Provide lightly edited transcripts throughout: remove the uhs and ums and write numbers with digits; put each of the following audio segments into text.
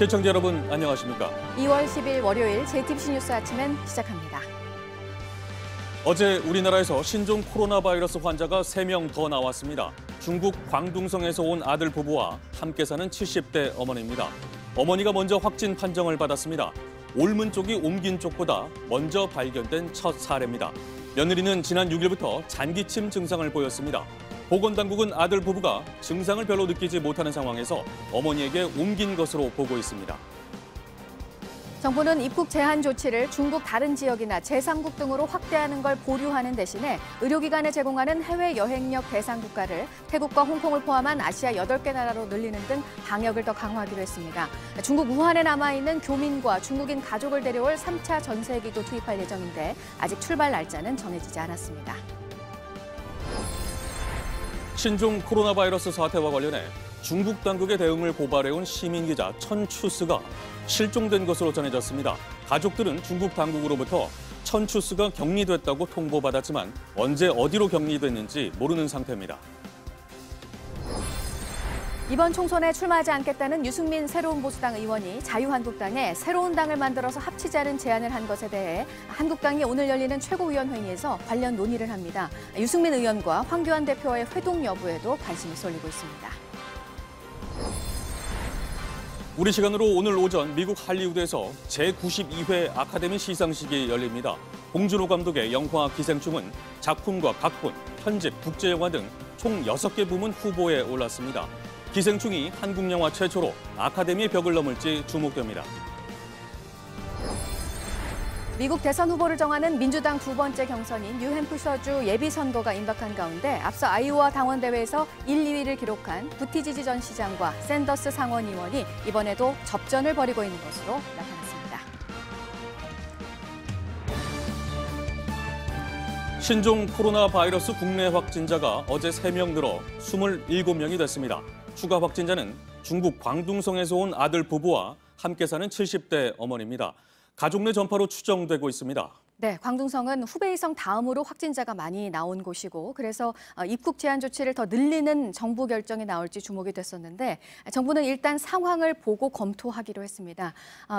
시청자 여러분 안녕하십니까? 2월 10일 월요일 JTBC 뉴스 아침엔 시작합니다. 어제 우리나라에서 신종 코로나 바이러스 환자가 3명 더 나왔습니다. 중국 광둥성에서 온 아들 부부와 함께 사는 70대 어머니입니다. 어머니가 먼저 확진 판정을 받았습니다. 올문 쪽이 옮긴 쪽보다 먼저 발견된 첫 사례입니다. 며느리는 지난 6일부터 잔기침 증상을 보였습니다. 보건당국은 아들 부부가 증상을 별로 느끼지 못하는 상황에서 어머니에게 옮긴 것으로 보고 있습니다. 정부는 입국 제한 조치를 중국 다른 지역이나 제3국 등으로 확대하는 걸 보류하는 대신에 의료기관에 제공하는 해외 여행력 대상 국가를 태국과 홍콩을 포함한 아시아 8개 나라로 늘리는 등 방역을 더 강화하기로 했습니다. 중국 우한에 남아있는 교민과 중국인 가족을 데려올 3차 전세기도 투입할 예정인데 아직 출발 날짜는 정해지지 않았습니다. 신종 코로나 바이러스 사태와 관련해 중국 당국의 대응을 고발해온 시민기자 천추스가 실종된 것으로 전해졌습니다. 가족들은 중국 당국으로부터 천추스가 격리됐다고 통보받았지만 언제 어디로 격리됐는지 모르는 상태입니다. 이번 총선에 출마하지 않겠다는 유승민 새로운 보수당 의원이 자유한국당에 새로운 당을 만들어서 합치자는 제안을 한 것에 대해 한국당이 오늘 열리는 최고위원회의에서 관련 논의를 합니다. 유승민 의원과 황교안 대표와의 회동 여부에도 관심이 쏠리고 있습니다. 우리 시간으로 오늘 오전 미국 할리우드에서 제92회 아카데미 시상식이 열립니다. 봉준호 감독의 영화 기생충은 작품과 각본, 편집, 국제영화 등 총 6개 부문 후보에 올랐습니다. 기생충이 한국 영화 최초로 아카데미의 벽을 넘을지 주목됩니다. 미국 대선 후보를 정하는 민주당 두 번째 경선인 뉴햄프셔주 예비선거가 임박한 가운데 앞서 아이오와 당원대회에서 1, 2위를 기록한 부티지지 전 시장과 샌더스 상원 의원이 이번에도 접전을 벌이고 있는 것으로 나타났습니다. 신종 코로나 바이러스 국내 확진자가 어제 3명 늘어 27명이 됐습니다. 추가 확진자는 중국 광둥성에서 온 아들 부부와 함께 사는 70대 어머니입니다. 가족 내 전파로 추정되고 있습니다. 네, 광둥성은 후베이성 다음으로 확진자가 많이 나온 곳이고 그래서 입국 제한 조치를 더 늘리는 정부 결정이 나올지 주목이 됐었는데 정부는 일단 상황을 보고 검토하기로 했습니다.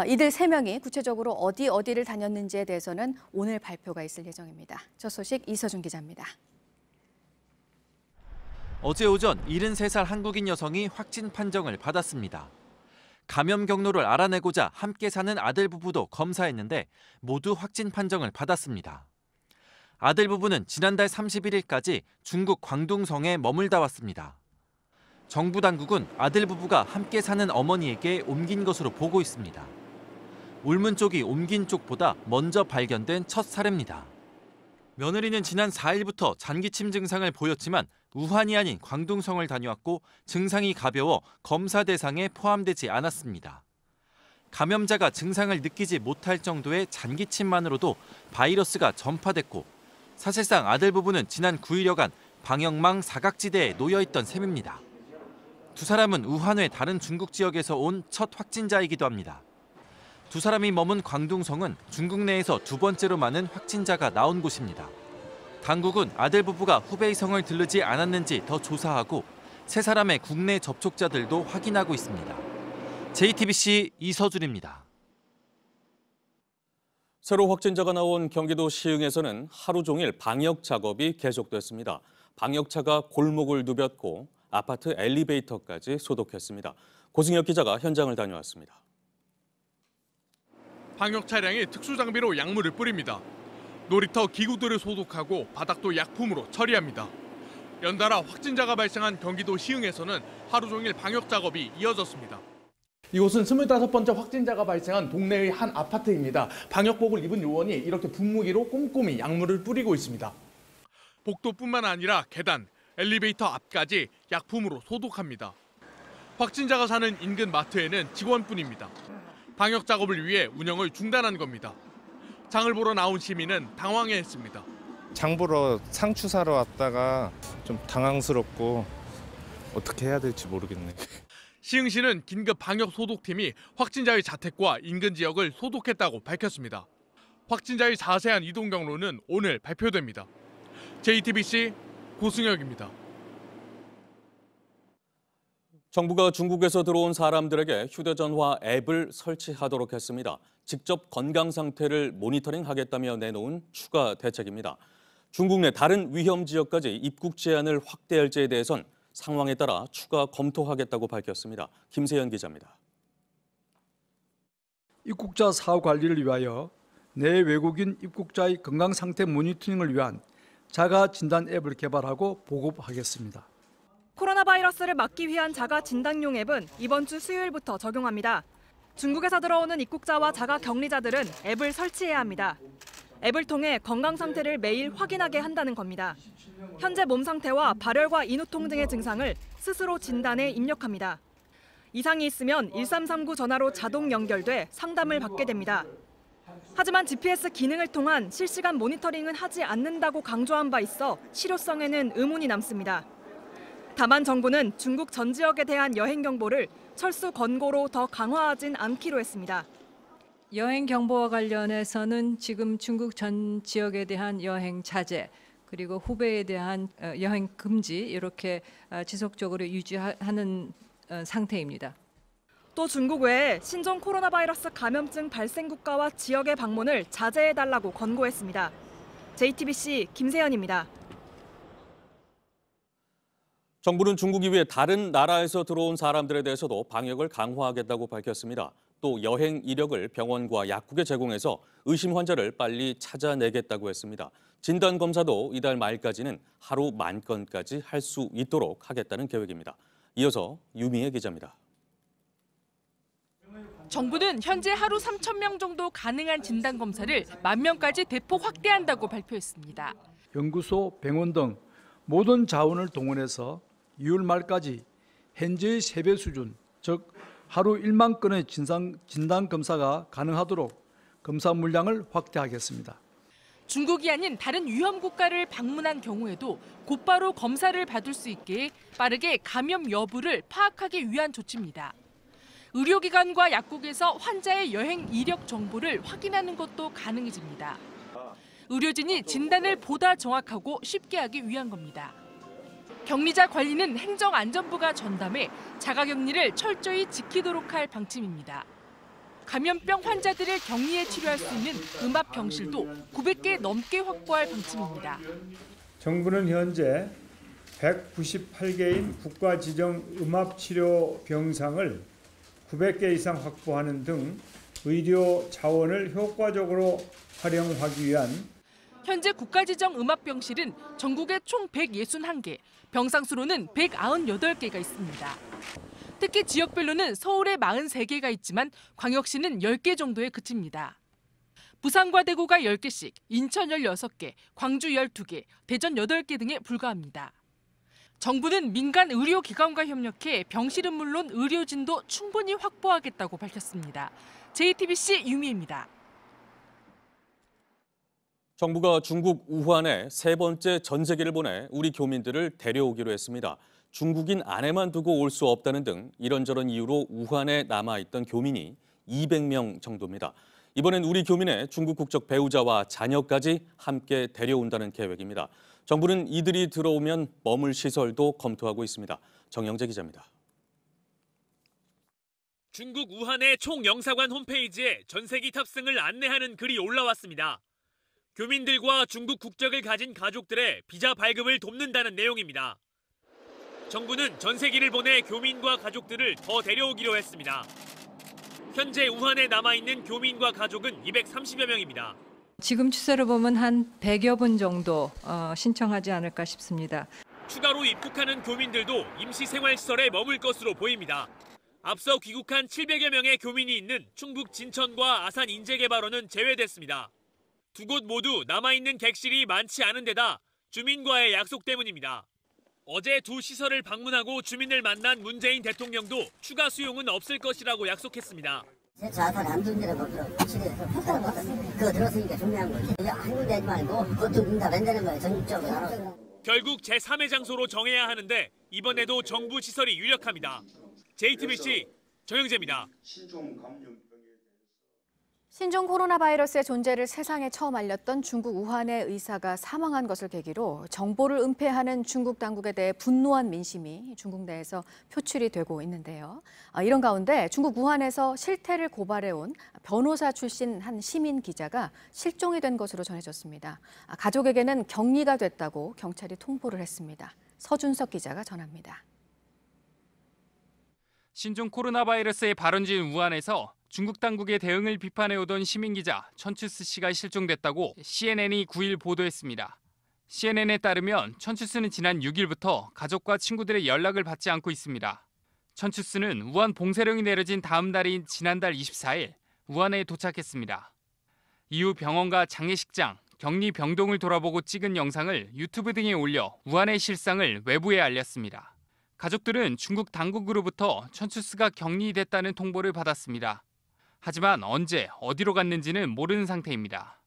이들 3명이 구체적으로 어디를 다녔는지에 대해서는 오늘 발표가 있을 예정입니다. 저 소식 이서준 기자입니다. 어제 오전 73살 한국인 여성이 확진 판정을 받았습니다. 감염 경로를 알아내고자 함께 사는 아들 부부도 검사했는데 모두 확진 판정을 받았습니다. 아들 부부는 지난달 31일까지 중국 광둥성에 머물다 왔습니다. 정부 당국은 아들 부부가 함께 사는 어머니에게 옮긴 것으로 보고 있습니다. 울문 쪽이 옮긴 쪽보다 먼저 발견된 첫 사례입니다. 며느리는 지난 4일부터 잔기침 증상을 보였지만 우한이 아닌 광둥성을 다녀왔고 증상이 가벼워 검사 대상에 포함되지 않았습니다. 감염자가 증상을 느끼지 못할 정도의 잔기침만으로도 바이러스가 전파됐고 사실상 아들 부부는 지난 9일여간 방역망 사각지대에 놓여있던 셈입니다. 두 사람은 우한 외 다른 중국 지역에서 온 첫 확진자이기도 합니다. 두 사람이 머문 광둥성은 중국 내에서 두 번째로 많은 확진자가 나온 곳입니다. 당국은 아들 부부가 후베이성을 들르지 않았는지 더 조사하고 세 사람의 국내 접촉자들도 확인하고 있습니다. JTBC 이서준입니다. 새로 확진자가 나온 경기도 시흥에서는 하루 종일 방역 작업이 계속됐습니다. 방역차가 골목을 누볐고 아파트 엘리베이터까지 소독했습니다. 고승혁 기자가 현장을 다녀왔습니다. 방역 차량이 특수 장비로 약물을 뿌립니다. 놀이터 기구들을 소독하고 바닥도 약품으로 처리합니다. 연달아 확진자가 발생한 경기도 시흥에서는 하루 종일 방역 작업이 이어졌습니다. 이곳은 25번째 확진자가 발생한 동네의 한 아파트입니다. 방역복을 입은 요원이 이렇게 분무기로 꼼꼼히 약물을 뿌리고 있습니다. 복도뿐만 아니라 계단, 엘리베이터 앞까지 약품으로 소독합니다. 확진자가 사는 인근 마트에는 직원뿐입니다. 방역 작업을 위해 운영을 중단한 겁니다. 장을 보러 나온 시민은 당황해했습니다. 장 보러 상추 사러 왔다가 좀 당황스럽고 어떻게 해야 될지 모르겠네. 시흥시는 긴급 방역 소독팀이 확진자의 자택과 인근 지역을 소독했다고 밝혔습니다. 확진자의 자세한 이동 경로는 오늘 발표됩니다. JTBC 고승혁입니다. 정부가 중국에서 들어온 사람들에게 휴대전화 앱을 설치하도록 했습니다. 직접 건강 상태를 모니터링하겠다며 내놓은 추가 대책입니다. 중국 내 다른 위험 지역까지 입국 제한을 확대할지에 대해선 상황에 따라 추가 검토하겠다고 밝혔습니다. 김세현 기자입니다. 입국자 사후 관리를 위하여 내 외국인 입국자의 건강 상태 모니터링을 위한 자가 진단 앱을 개발하고 보급하겠습니다. 코로나 바이러스를 막기 위한 자가 진단용 앱은 이번 주 수요일부터 적용합니다. 중국에서 들어오는 입국자와 자가 격리자들은 앱을 설치해야 합니다. 앱을 통해 건강 상태를 매일 확인하게 한다는 겁니다. 현재 몸 상태와 발열과 인후통 등의 증상을 스스로 진단해 입력합니다. 이상이 있으면 1339 전화로 자동 연결돼 상담을 받게 됩니다. 하지만 GPS 기능을 통한 실시간 모니터링은 하지 않는다고 강조한 바 있어 실효성에는 의문이 남습니다. 다만 정부는 중국 전 지역에 대한 여행 경보를 철수 권고로 더 강화하진 않기로 했습니다. 여행 경보와 관련해서는 지금 중국 전 지역에 대한 여행 자제 그리고 후배에 대한 여행 금지 이렇게 지속적으로 유지하는 상태입니다. 또 중국 외에 신종 코로나 바이러스 감염증 발생 국가와 지역의 방문을 자제해달라고 권고했습니다. JTBC 김세현입니다. 정부는 중국 이외 다른 나라에서 들어온 사람들에 대해서도 방역을 강화하겠다고 밝혔습니다. 또 여행 이력을 병원과 약국에 제공해서 의심 환자를 빨리 찾아내겠다고 했습니다. 진단 검사도 이달 말까지는 하루 10,000건까지 할 수 있도록 하겠다는 계획입니다. 이어서 유미애 기자입니다. 정부는 현재 하루 3,000명 정도 가능한 진단 검사를 10,000명까지 대폭 확대한다고 발표했습니다. 연구소, 병원 등 모든 자원을 동원해서 2월 말까지 현재의 3배 수준, 즉 하루 1만 건의 진단 검사가 가능하도록 검사 물량을 확대하겠습니다. 중국이 아닌 다른 위험 국가를 방문한 경우에도 곧바로 검사를 받을 수 있게 빠르게 감염 여부를 파악하기 위한 조치입니다. 의료기관과 약국에서 환자의 여행 이력 정보를 확인하는 것도 가능해집니다. 의료진이 진단을 보다 정확하고 쉽게 하기 위한 겁니다. 격리자 관리는 행정안전부가 전담해 자가격리를 철저히 지키도록 할 방침입니다. 감염병 환자들을 격리해 치료할 수 있는 음압병실도 900개 넘게 확보할 방침입니다. 정부는 현재 198개인 국가지정 음압치료 병상을 900개 이상 확보하는 등 의료 자원을 효과적으로 활용하기 위한 현재 국가지정 음압병실은 전국에 총 161개, 병상수로는 198개가 있습니다. 특히 지역별로는 서울에 43개가 있지만 광역시는 10개 정도에 그칩니다. 부산과 대구가 10개씩, 인천 16개, 광주 12개, 대전 8개 등에 불과합니다. 정부는 민간 의료기관과 협력해 병실은 물론 의료진도 충분히 확보하겠다고 밝혔습니다. JTBC 유미입니다. 정부가 중국 우한에 3번째 전세기를 보내 우리 교민들을 데려오기로 했습니다. 중국인 안에만 두고 올 수 없다는 등 이런저런 이유로 우한에 남아있던 교민이 200명 정도입니다. 이번엔 우리 교민의 중국 국적 배우자와 자녀까지 함께 데려온다는 계획입니다. 정부는 이들이 들어오면 머물 시설도 검토하고 있습니다. 정영재 기자입니다. 중국 우한의 총영사관 홈페이지에 전세기 탑승을 안내하는 글이 올라왔습니다. 교민들과 중국 국적을 가진 가족들의 비자 발급을 돕는다는 내용입니다. 정부는 전세기를 보내 교민과 가족들을 더 데려오기로 했습니다. 현재 우한에 남아있는 교민과 가족은 230여 명입니다. 지금 추세로 보면 한 100여 분 정도 신청하지 않을까 싶습니다. 추가로 입국하는 교민들도 임시생활시설에 머물 것으로 보입니다. 앞서 귀국한 700여 명의 교민이 있는 충북 진천과 아산 인재개발원은 제외됐습니다. 두 곳 모두 남아있는 객실이 많지 않은 데다 주민과의 약속 때문입니다. 어제 두 시설을 방문하고 주민을 만난 문재인 대통령도 추가 수용은 없을 것이라고 약속했습니다. 제 자산 안 좋은 데를 확실해서 평가를 받았어요. 그거 들었으니까 중요한 거지. 한 군데 하지 말고 그것도 다 맨다는 거예요. 전국적으로. 결국 제3의 장소로 정해야 하는데 이번에도 정부 시설이 유력합니다. JTBC 정영재입니다. 신종 코로나 바이러스의 존재를 세상에 처음 알렸던 중국 우한의 의사가 사망한 것을 계기로 정보를 은폐하는 중국 당국에 대해 분노한 민심이 중국 내에서 표출이 되고 있는데요. 이런 가운데 중국 우한에서 실태를 고발해온 변호사 출신 한 시민 기자가 실종이 된 것으로 전해졌습니다. 가족에게는 격리가 됐다고 경찰이 통보를 했습니다. 서준석 기자가 전합니다. 신종 코로나 바이러스의 발원지인 우한에서 중국 당국의 대응을 비판해오던 시민기자 천추스 씨가 실종됐다고 CNN이 9일 보도했습니다. CNN에 따르면 천추스는 지난 6일부터 가족과 친구들의 연락을 받지 않고 있습니다. 천추스는 우한 봉쇄령이 내려진 다음 달인 지난달 24일 우한에 도착했습니다. 이후 병원과 장례식장, 격리 병동을 돌아보고 찍은 영상을 유튜브 등에 올려 우한의 실상을 외부에 알렸습니다. 가족들은 중국 당국으로부터 천추스가 격리됐다는 통보를 받았습니다. 하지만 언제, 어디로 갔는지는 모르는 상태입니다.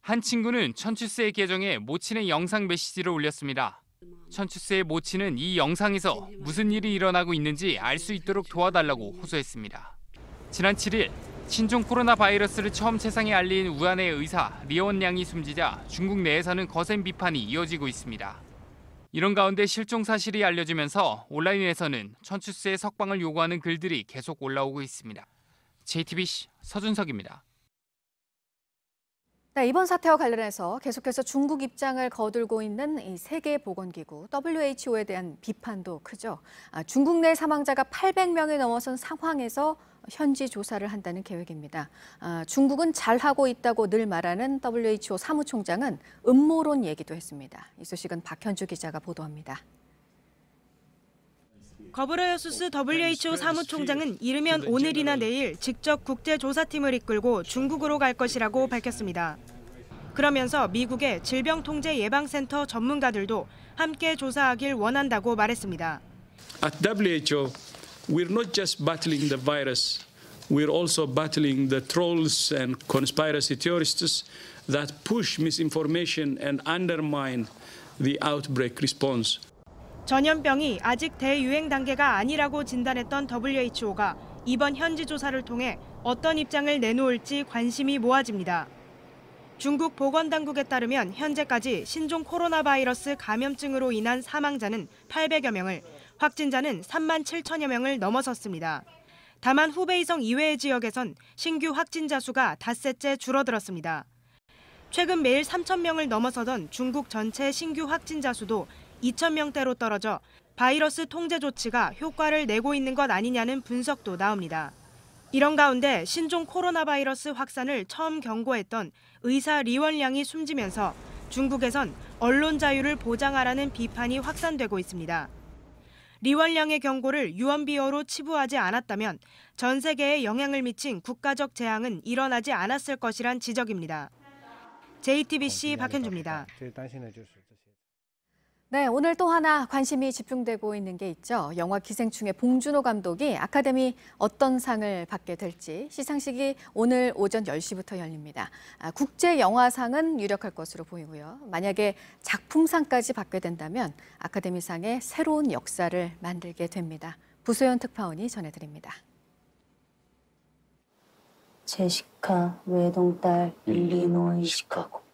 한 친구는 천추스의 계정에 모친의 영상 메시지를 올렸습니다. 천추스의 모친은 이 영상에서 무슨 일이 일어나고 있는지 알 수 있도록 도와달라고 호소했습니다. 지난 7일 신종 코로나 바이러스를 처음 세상에 알린 우한의 의사 리원량이 숨지자 중국 내에서는 거센 비판이 이어지고 있습니다. 이런 가운데 실종 사실이 알려지면서 온라인에서는 천추스의 석방을 요구하는 글들이 계속 올라오고 있습니다. JTBC 서준석입니다. 네, 이번 사태와 관련해서 계속해서 중국 입장을 거들고 있는 이 세계보건기구 WHO에 대한 비판도 크죠. 중국 내 사망자가 800명이 넘어선 상황에서 현지 조사를 한다는 계획입니다. 중국은 잘하고 있다고 늘 말하는 WHO 사무총장은 음모론 얘기도 했습니다. 이 소식은 박현주 기자가 보도합니다. 거브라여수스 WHO 사무총장은 이르면 오늘이나 내일 직접 국제조사팀을 이끌고 중국으로 갈 것이라고 밝혔습니다. 그러면서 미국의 질병통제예방센터 전문가들도 함께 조사하길 원한다고 말했습니다. At WHO, we're not just battling the virus, we're also battling the trolls and conspiracy theorists that push misinformation and undermine the outbreak response. 전염병이 아직 대유행 단계가 아니라고 진단했던 WHO가 이번 현지 조사를 통해 어떤 입장을 내놓을지 관심이 모아집니다. 중국 보건당국에 따르면 현재까지 신종 코로나 바이러스 감염증으로 인한 사망자는 800여 명을, 확진자는 3만 7천여 명을 넘어섰습니다. 다만 후베이성 이외의 지역에선 신규 확진자 수가 닷새째 줄어들었습니다. 최근 매일 3천 명을 넘어서던 중국 전체 신규 확진자 수도 2,000명대로 떨어져 바이러스 통제 조치가 효과를 내고 있는 것 아니냐는 분석도 나옵니다. 이런 가운데 신종 코로나 바이러스 확산을 처음 경고했던 의사 리원량이 숨지면서 중국에선 언론 자유를 보장하라는 비판이 확산되고 있습니다. 리원량의 경고를 유언비어로 치부하지 않았다면 전 세계에 영향을 미친 국가적 재앙은 일어나지 않았을 것이란 지적입니다. JTBC 박현주입니다. 네, 오늘 또 하나 관심이 집중되고 있는 게 있죠. 영화 기생충의 봉준호 감독이 아카데미 어떤 상을 받게 될지 시상식이 오늘 오전 10시부터 열립니다. 국제영화상은 유력할 것으로 보이고요. 만약에 작품상까지 받게 된다면 아카데미상의 새로운 역사를 만들게 됩니다. 부소연 특파원이 전해드립니다. 제시카, 외동딸, 일리노이, 시카고.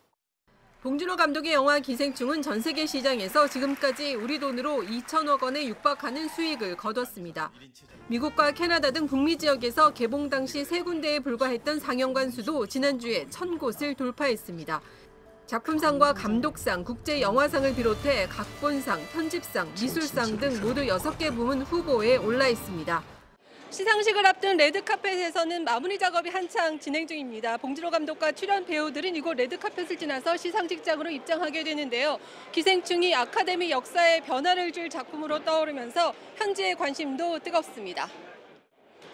봉준호 감독의 영화 기생충은 전 세계 시장에서 지금까지 우리 돈으로 2천억 원에 육박하는 수익을 거뒀습니다. 미국과 캐나다 등 북미 지역에서 개봉 당시 3군데에 불과했던 상영관 수도 지난주에 1,000곳을 돌파했습니다. 작품상과 감독상, 국제영화상을 비롯해 각본상, 편집상, 미술상 등 모두 6개 부문 후보에 올라 있습니다. 시상식을 앞둔 레드카펫에서는 마무리 작업이 한창 진행 중입니다. 봉준호 감독과 출연 배우들은 이곳 레드카펫을 지나서 시상식장으로 입장하게 되는데요. 기생충이 아카데미 역사에 변화를 줄 작품으로 떠오르면서 현지의 관심도 뜨겁습니다.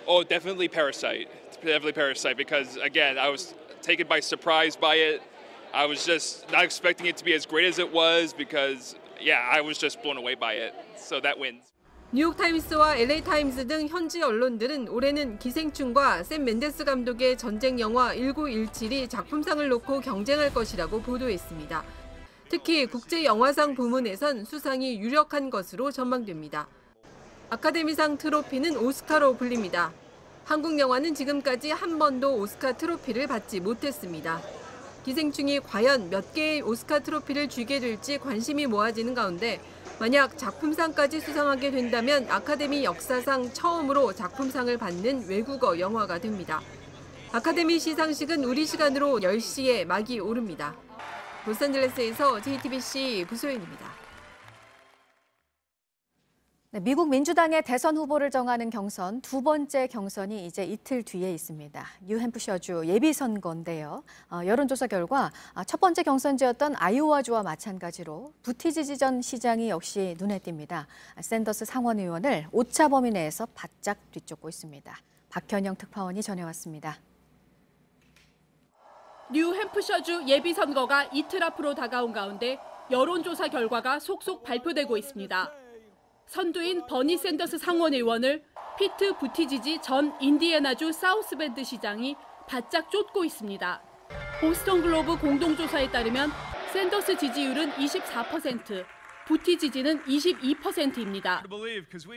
Oh, definitely Parasite. Definitely Parasite because again, I was taken by surprise by it. I was just not expecting it to be as great as it was because I was just blown away by it. So that wins. 뉴욕타임스와 LA타임스 등 현지 언론들은 올해는 기생충과 샘 멘데스 감독의 전쟁 영화 1917이 작품상을 놓고 경쟁할 것이라고 보도했습니다. 특히 국제영화상 부문에선 수상이 유력한 것으로 전망됩니다. 아카데미상 트로피는 오스카로 불립니다. 한국 영화는 지금까지 한 번도 오스카 트로피를 받지 못했습니다. 기생충이 과연 몇 개의 오스카 트로피를 쥐게 될지 관심이 모아지는 가운데 만약 작품상까지 수상하게 된다면 아카데미 역사상 처음으로 작품상을 받는 외국어 영화가 됩니다. 아카데미 시상식은 우리 시간으로 10시에 막이 오릅니다. 로스앤젤레스에서 JTBC 부소연입니다. 네, 미국 민주당의 대선 후보를 정하는 경선 두 번째 경선이 이제 이틀 뒤에 있습니다. 뉴햄프셔주 예비선거인데요. 여론조사 결과 첫 번째 경선지였던 아이오와주와 마찬가지로 부티지지 전 시장이 역시 눈에 띕니다. 샌더스 상원 의원을 오차 범위 내에서 바짝 뒤쫓고 있습니다. 박현영 특파원이 전해왔습니다. 뉴햄프셔주 예비선거가 이틀 앞으로 다가온 가운데 여론조사 결과가 속속 발표되고 있습니다. 선두인 버니 샌더스 상원 의원을 피트 부티지지 전 인디애나주 사우스밴드 시장이 바짝 쫓고 있습니다. 보스턴 글로브 공동조사에 따르면 샌더스 지지율은 24%, 부티지지는 22%입니다.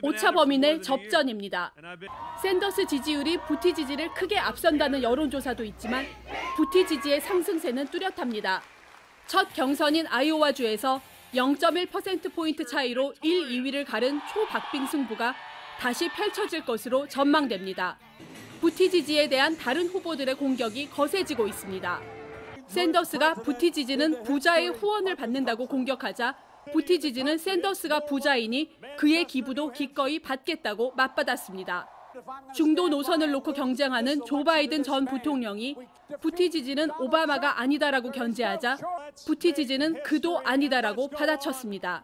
오차 범위 내 접전입니다. 샌더스 지지율이 부티지지를 크게 앞선다는 여론조사도 있지만 부티지지의 상승세는 뚜렷합니다. 첫 경선인 아이오와주에서 0.1%포인트 차이로 1, 2위를 가른 초박빙 승부가 다시 펼쳐질 것으로 전망됩니다. 부티지지에 대한 다른 후보들의 공격이 거세지고 있습니다. 샌더스가 부티지지는 부자의 후원을 받는다고 공격하자 부티지지는 샌더스가 부자이니 그의 기부도 기꺼이 받겠다고 맞받았습니다. 중도 노선을 놓고 경쟁하는 조 바이든 전 부통령이 부티지지는 오바마가 아니다라고 견제하자 부티지지는 그도 아니다라고 받아쳤습니다.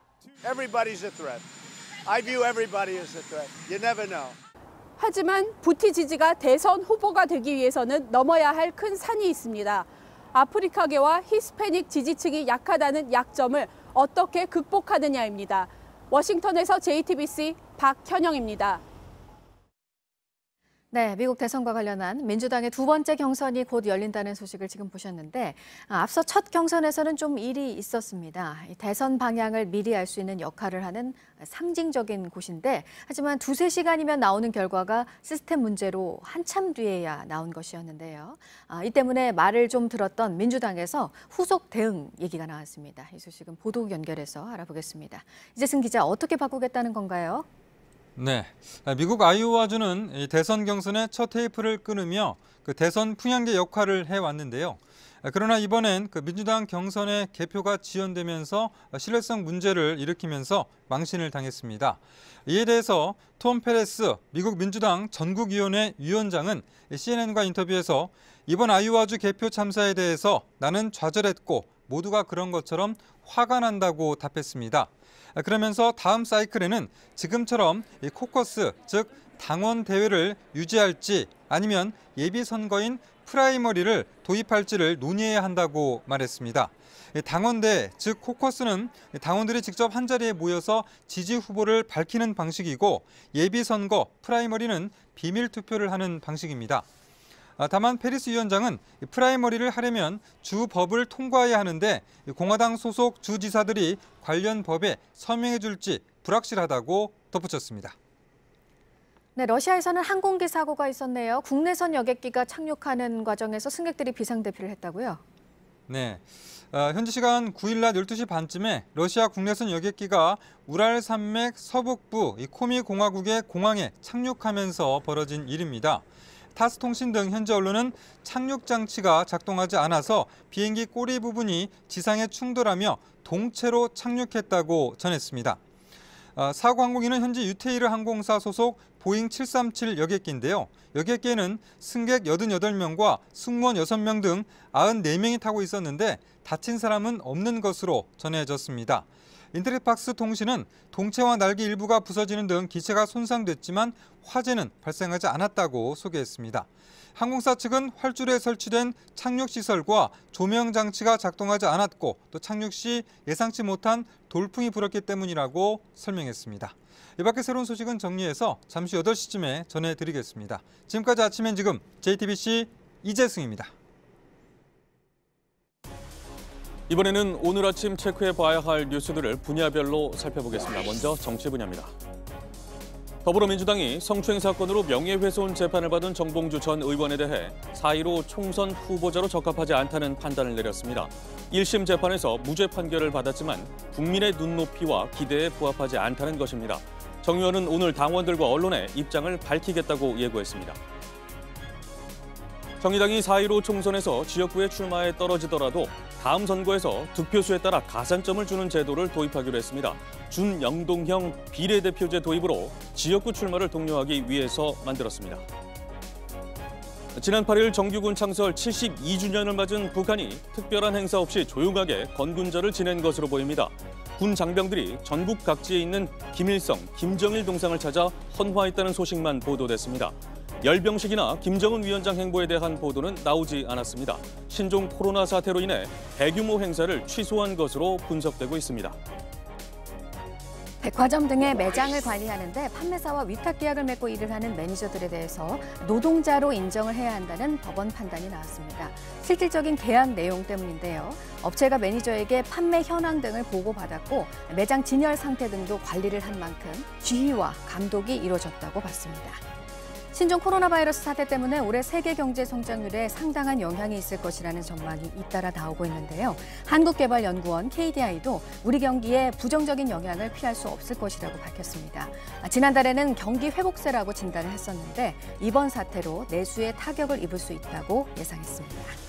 하지만 부티지지가 대선 후보가 되기 위해서는 넘어야 할 큰 산이 있습니다. 아프리카계와 히스패닉 지지층이 약하다는 약점을 어떻게 극복하느냐입니다. 워싱턴에서 JTBC 박현영입니다. 네, 미국 대선과 관련한 민주당의 두 번째 경선이 곧 열린다는 소식을 지금 보셨는데 앞서 첫 경선에서는 좀 일이 있었습니다. 대선 방향을 미리 알 수 있는 역할을 하는 상징적인 곳인데 하지만 두세 시간이면 나오는 결과가 시스템 문제로 한참 뒤에야 나온 것이었는데요. 이 때문에 말을 좀 들었던 민주당에서 후속 대응 얘기가 나왔습니다. 이 소식은 보도 연결해서 알아보겠습니다. 이재승 기자, 어떻게 바꾸겠다는 건가요? 네, 미국 아이오와주는 대선 경선의 첫 테이프를 끊으며 그 대선 풍향계 역할을 해왔는데요. 그러나 이번엔 그 민주당 경선의 개표가 지연되면서 신뢰성 문제를 일으키면서 망신을 당했습니다. 이에 대해서 톰 페레스 미국 민주당 전국위원회 위원장은 CNN과 인터뷰에서 이번 아이오와주 개표 참사에 대해서 나는 좌절했고 모두가 그런 것처럼 화가 난다고 답했습니다. 그러면서 다음 사이클에는 지금처럼 이 코커스, 즉 당원 대회를 유지할지 아니면 예비선거인 프라이머리를 도입할지를 논의해야 한다고 말했습니다. 당원대회, 즉 코커스는 당원들이 직접 한자리에 모여서 지지 후보를 밝히는 방식이고 예비선거, 프라이머리는 비밀 투표를 하는 방식입니다. 다만 페리스 위원장은 프라이머리를 하려면 주 법을 통과해야 하는데 공화당 소속 주지사들이 관련 법에 서명해 줄지 불확실하다고 덧붙였습니다. 네, 러시아에서는 항공기 사고가 있었네요. 국내선 여객기가 착륙하는 과정에서 승객들이 비상대피를 했다고요? 네, 현지 시간 9일 낮 12시 반쯤에 러시아 국내선 여객기가 우랄 산맥 서북부 코미 공화국의 공항에 착륙하면서 벌어진 일입니다. 타스 통신 등 현지 언론은 착륙 장치가 작동하지 않아서 비행기 꼬리 부분이 지상에 충돌하며 동체로 착륙했다고 전했습니다. 사고 항공기는 현지 유테이르 항공사 소속 보잉 737 여객기인데요. 여객기에는 승객 88명과 승무원 6명 등 94명이 타고 있었는데 다친 사람은 없는 것으로 전해졌습니다. 인터넷박스 통신은 동체와 날개 일부가 부서지는 등 기체가 손상됐지만 화재는 발생하지 않았다고 소개했습니다. 항공사 측은 활주로에 설치된 착륙시설과 조명 장치가 작동하지 않았고 또 착륙 시 예상치 못한 돌풍이 불었기 때문이라고 설명했습니다. 이 밖에 새로운 소식은 정리해서 잠시 8시쯤에 전해드리겠습니다. 지금까지 아침엔 지금 JTBC 이재승입니다. 이번에는 오늘 아침 체크해봐야 할 뉴스들을 분야별로 살펴보겠습니다. 먼저 정치 분야입니다. 더불어민주당이 성추행 사건으로 명예훼손 재판을 받은 정봉주 전 의원에 대해 4.15 총선 후보자로 적합하지 않다는 판단을 내렸습니다. 1심 재판에서 무죄 판결을 받았지만 국민의 눈높이와 기대에 부합하지 않다는 것입니다. 정 의원은 오늘 당원들과 언론에 입장을 밝히겠다고 예고했습니다. 정의당이 4.15 총선에서 지역구에 출마해 떨어지더라도 다음 선거에서 득표수에 따라 가산점을 주는 제도를 도입하기로 했습니다. 준영동형 비례대표제 도입으로 지역구 출마를 독려하기 위해서 만들었습니다. 지난 8일 정규군 창설 72주년을 맞은 북한이 특별한 행사 없이 조용하게 건군절을 지낸 것으로 보입니다. 군 장병들이 전국 각지에 있는 김일성, 김정일 동상을 찾아 헌화했다는 소식만 보도됐습니다. 열병식이나 김정은 위원장 행보에 대한 보도는 나오지 않았습니다. 신종 코로나 사태로 인해 대규모 행사를 취소한 것으로 분석되고 있습니다. 백화점 등의 매장을 관리하는데 판매사와 위탁 계약을 맺고 일을 하는 매니저들에 대해서 노동자로 인정을 해야 한다는 법원 판단이 나왔습니다. 실질적인 계약 내용 때문인데요. 업체가 매니저에게 판매 현황 등을 보고받았고 매장 진열 상태 등도 관리를 한 만큼 지휘와 감독이 이루어졌다고 봤습니다. 신종 코로나 바이러스 사태 때문에 올해 세계 경제 성장률에 상당한 영향이 있을 것이라는 전망이 잇따라 나오고 있는데요. 한국개발연구원 KDI도 우리 경기에 부정적인 영향을 피할 수 없을 것이라고 밝혔습니다. 지난달에는 경기 회복세라고 진단을 했었는데 이번 사태로 내수에 타격을 입을 수 있다고 예상했습니다.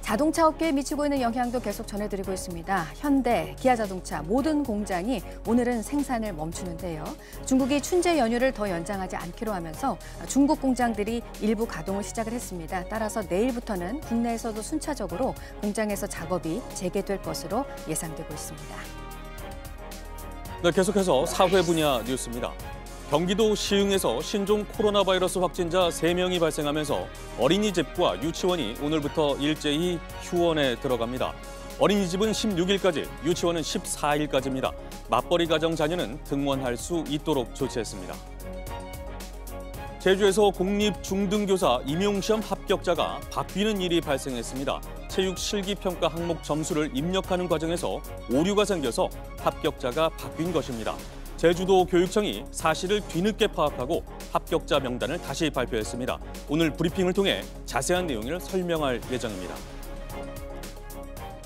자동차 업계에 미치고 있는 영향도 계속 전해드리고 있습니다. 현대, 기아자동차 모든 공장이 오늘은 생산을 멈추는데요. 중국이 춘제 연휴를 더 연장하지 않기로 하면서 중국 공장들이 일부 가동을 시작을 했습니다. 따라서 내일부터는 국내에서도 순차적으로 공장에서 작업이 재개될 것으로 예상되고 있습니다. 네, 계속해서 사회 분야 뉴스입니다. 경기도 시흥에서 신종 코로나 바이러스 확진자 3명이 발생하면서 어린이집과 유치원이 오늘부터 일제히 휴원에 들어갑니다. 어린이집은 16일까지, 유치원은 14일까지입니다. 맞벌이 가정 자녀는 등원할 수 있도록 조치했습니다. 제주에서 공립중등교사 임용시험 합격자가 바뀌는 일이 발생했습니다. 체육 실기평가 항목 점수를 입력하는 과정에서 오류가 생겨서 합격자가 바뀐 것입니다. 제주도 교육청이 사실을 뒤늦게 파악하고 합격자 명단을 다시 발표했습니다. 오늘 브리핑을 통해 자세한 내용을 설명할 예정입니다.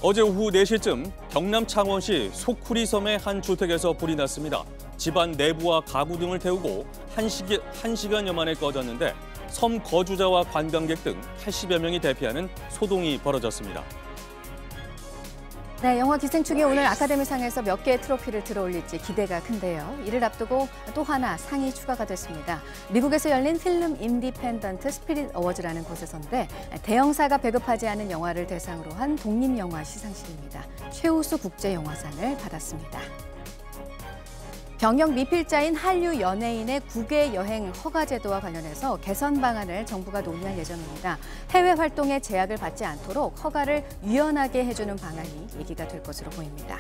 어제 오후 4시쯤 경남 창원시 소쿠리섬의 한 주택에서 불이 났습니다. 집안 내부와 가구 등을 태우고 1시간여 만에 꺼졌는데 섬 거주자와 관광객 등 80여 명이 대피하는 소동이 벌어졌습니다. 네, 영화 기생충이 오늘 아카데미상에서 몇 개의 트로피를 들어올릴지 기대가 큰데요. 이를 앞두고 또 하나 상이 추가가 됐습니다. 미국에서 열린 필름 인디펜던트 스피릿 어워즈라는 곳에서인데 대형사가 배급하지 않은 영화를 대상으로 한 독립영화 시상식입니다. 최우수 국제영화상을 받았습니다. 경영 미필자인 한류 연예인의 국외 여행 허가 제도와 관련해서 개선 방안을 정부가 논의할 예정입니다. 해외 활동에 제약을 받지 않도록 허가를 유연하게 해주는 방안이 얘기가 될 것으로 보입니다.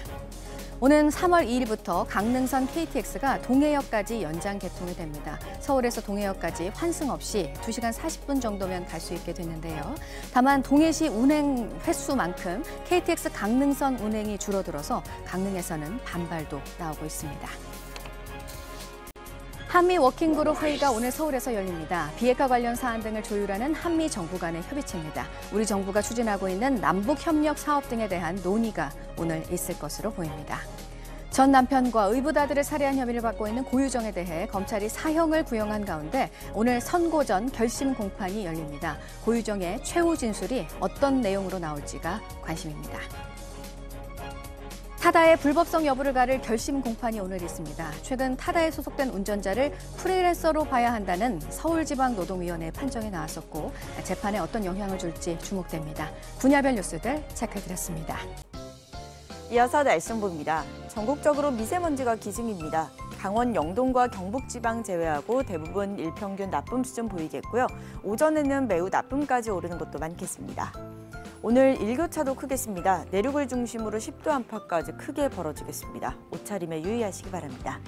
오는 3월 2일부터 강릉선 KTX가 동해역까지 연장 개통이 됩니다. 서울에서 동해역까지 환승 없이 2시간 40분 정도면 갈 수 있게 됐는데요. 다만 동해시 운행 횟수만큼 KTX 강릉선 운행이 줄어들어서 강릉에서는 반발도 나오고 있습니다. 한미 워킹그룹 회의가 오늘 서울에서 열립니다. 비핵화 관련 사안 등을 조율하는 한미 정부 간의 협의체입니다. 우리 정부가 추진하고 있는 남북협력 사업 등에 대한 논의가 오늘 있을 것으로 보입니다. 전 남편과 의붓아들을 살해한 혐의를 받고 있는 고유정에 대해 검찰이 사형을 구형한 가운데 오늘 선고 전 결심 공판이 열립니다. 고유정의 최후 진술이 어떤 내용으로 나올지가 관심입니다. 타다의 불법성 여부를 가를 결심 공판이 오늘 있습니다. 최근 타다에 소속된 운전자를 프리랜서로 봐야 한다는 서울지방노동위원회 판정이 나왔었고 재판에 어떤 영향을 줄지 주목됩니다. 분야별 뉴스들 체크해드렸습니다. 이어서 날씨 정보입니다. 전국적으로 미세먼지가 기승입니다. 강원 영동과 경북지방 제외하고 대부분 일평균 나쁨 수준 보이겠고요. 오전에는 매우 나쁨까지 오르는 곳도 많겠습니다. 오늘 일교차도 크겠습니다. 내륙을 중심으로 10도 안팎까지 크게 벌어지겠습니다. 옷차림에 유의하시기 바랍니다.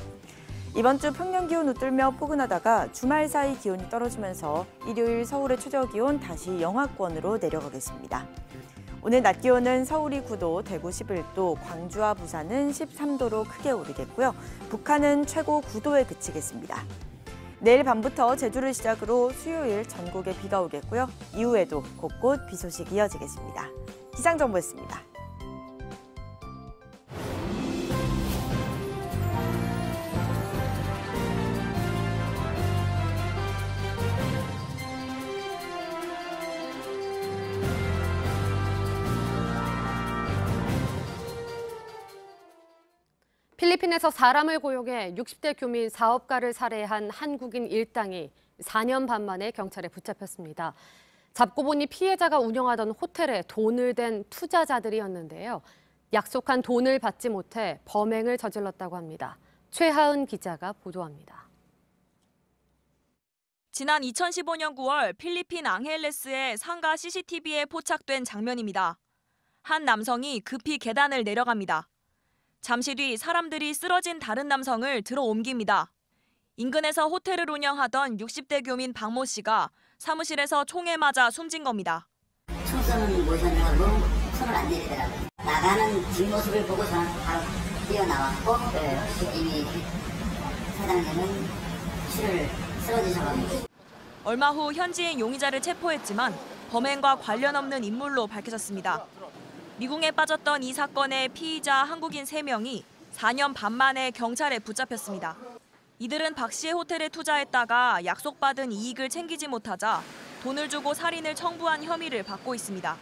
이번 주 평년 기온 웃돌며 포근하다가 주말 사이 기온이 떨어지면서 일요일 서울의 최저 기온 다시 영하권으로 내려가겠습니다. 오늘 낮 기온은 서울이 9도, 대구 11도, 광주와 부산은 13도로 크게 오르겠고요. 북한은 최고 9도에 그치겠습니다. 내일 밤부터 제주를 시작으로 수요일 전국에 비가 오겠고요. 이후에도 곳곳 비 소식이 이어지겠습니다. 기상정보였습니다. 필리핀에서 사람을 고용해 60대 교민 사업가를 살해한 한국인 일당이 4년 반 만에 경찰에 붙잡혔습니다. 잡고 보니 피해자가 운영하던 호텔에 돈을 댄 투자자들이었는데요. 약속한 돈을 받지 못해 범행을 저질렀다고 합니다. 최하은 기자가 보도합니다. 지난 2015년 9월 필리핀 앙헬레스의 상가 CCTV에 포착된 장면입니다. 한 남성이 급히 계단을 내려갑니다. 잠시 뒤 사람들이 쓰러진 다른 남성을 들어 옮깁니다. 인근에서 호텔을 운영하던 60대 교민 박모 씨가 사무실에서 총에 맞아 숨진 겁니다. 총 쏘는 모션을 하고 손을 안 내리더라고요. 나가는 뒷모습을 보고 저는 바로 뛰어나왔고 이미 사장님은 치를 쓰러지셔가지고. 얼마 후 현지인 용의자를 체포했지만 범행과 관련 없는 인물로 밝혀졌습니다. 미궁에 빠졌던 이 사건의 피의자 한국인 3명이 4년 반 만에 경찰에 붙잡혔습니다. 이들은 박 씨의 호텔에 투자했다가 약속받은 이익을 챙기지 못하자 돈을 주고 살인을 청부한 혐의를 받고 있습니다.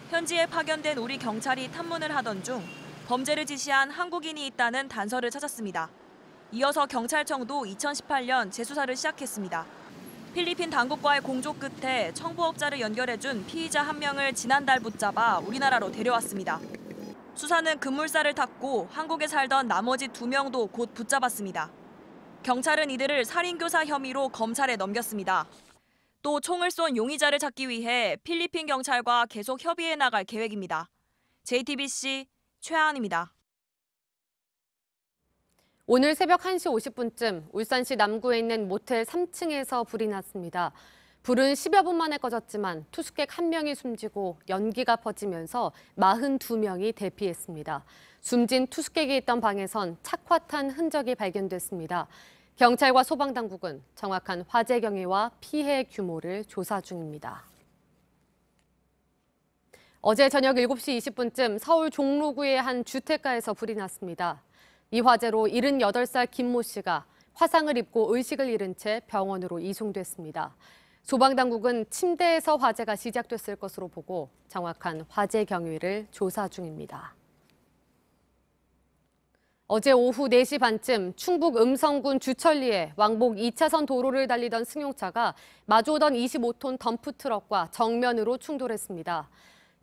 현지에 파견된 우리 경찰이 탐문을 하던 중 범죄를 지시한 한국인이 있다는 단서를 찾았습니다. 이어서 경찰청도 2018년 재수사를 시작했습니다. 필리핀 당국과의 공조 끝에 청부업자를 연결해준 피의자 1명을 지난달 붙잡아 우리나라로 데려왔습니다. 수사는 급물살을 탔고 한국에 살던 나머지 2명도 곧 붙잡았습니다. 경찰은 이들을 살인교사 혐의로 검찰에 넘겼습니다. 또 총을 쏜 용의자를 찾기 위해 필리핀 경찰과 계속 협의해 나갈 계획입니다. JTBC 최하은입니다. 오늘 새벽 1시 50분쯤 울산시 남구에 있는 모텔 3층에서 불이 났습니다. 불은 10여 분 만에 꺼졌지만 투숙객 1명이 숨지고 연기가 퍼지면서 42명이 대피했습니다. 숨진 투숙객이 있던 방에선 착화탄 흔적이 발견됐습니다. 경찰과 소방당국은 정확한 화재 경위와 피해 규모를 조사 중입니다. 어제 저녁 7시 20분쯤 서울 종로구의 한 주택가에서 불이 났습니다. 이 화재로 78살 김모 씨가 화상을 입고 의식을 잃은 채 병원으로 이송됐습니다. 소방당국은 침대에서 화재가 시작됐을 것으로 보고 정확한 화재 경위를 조사 중입니다. 어제 오후 4시 반쯤 충북 음성군 주천리에 왕복 2차선 도로를 달리던 승용차가 마주오던 25톤 덤프트럭과 정면으로 충돌했습니다.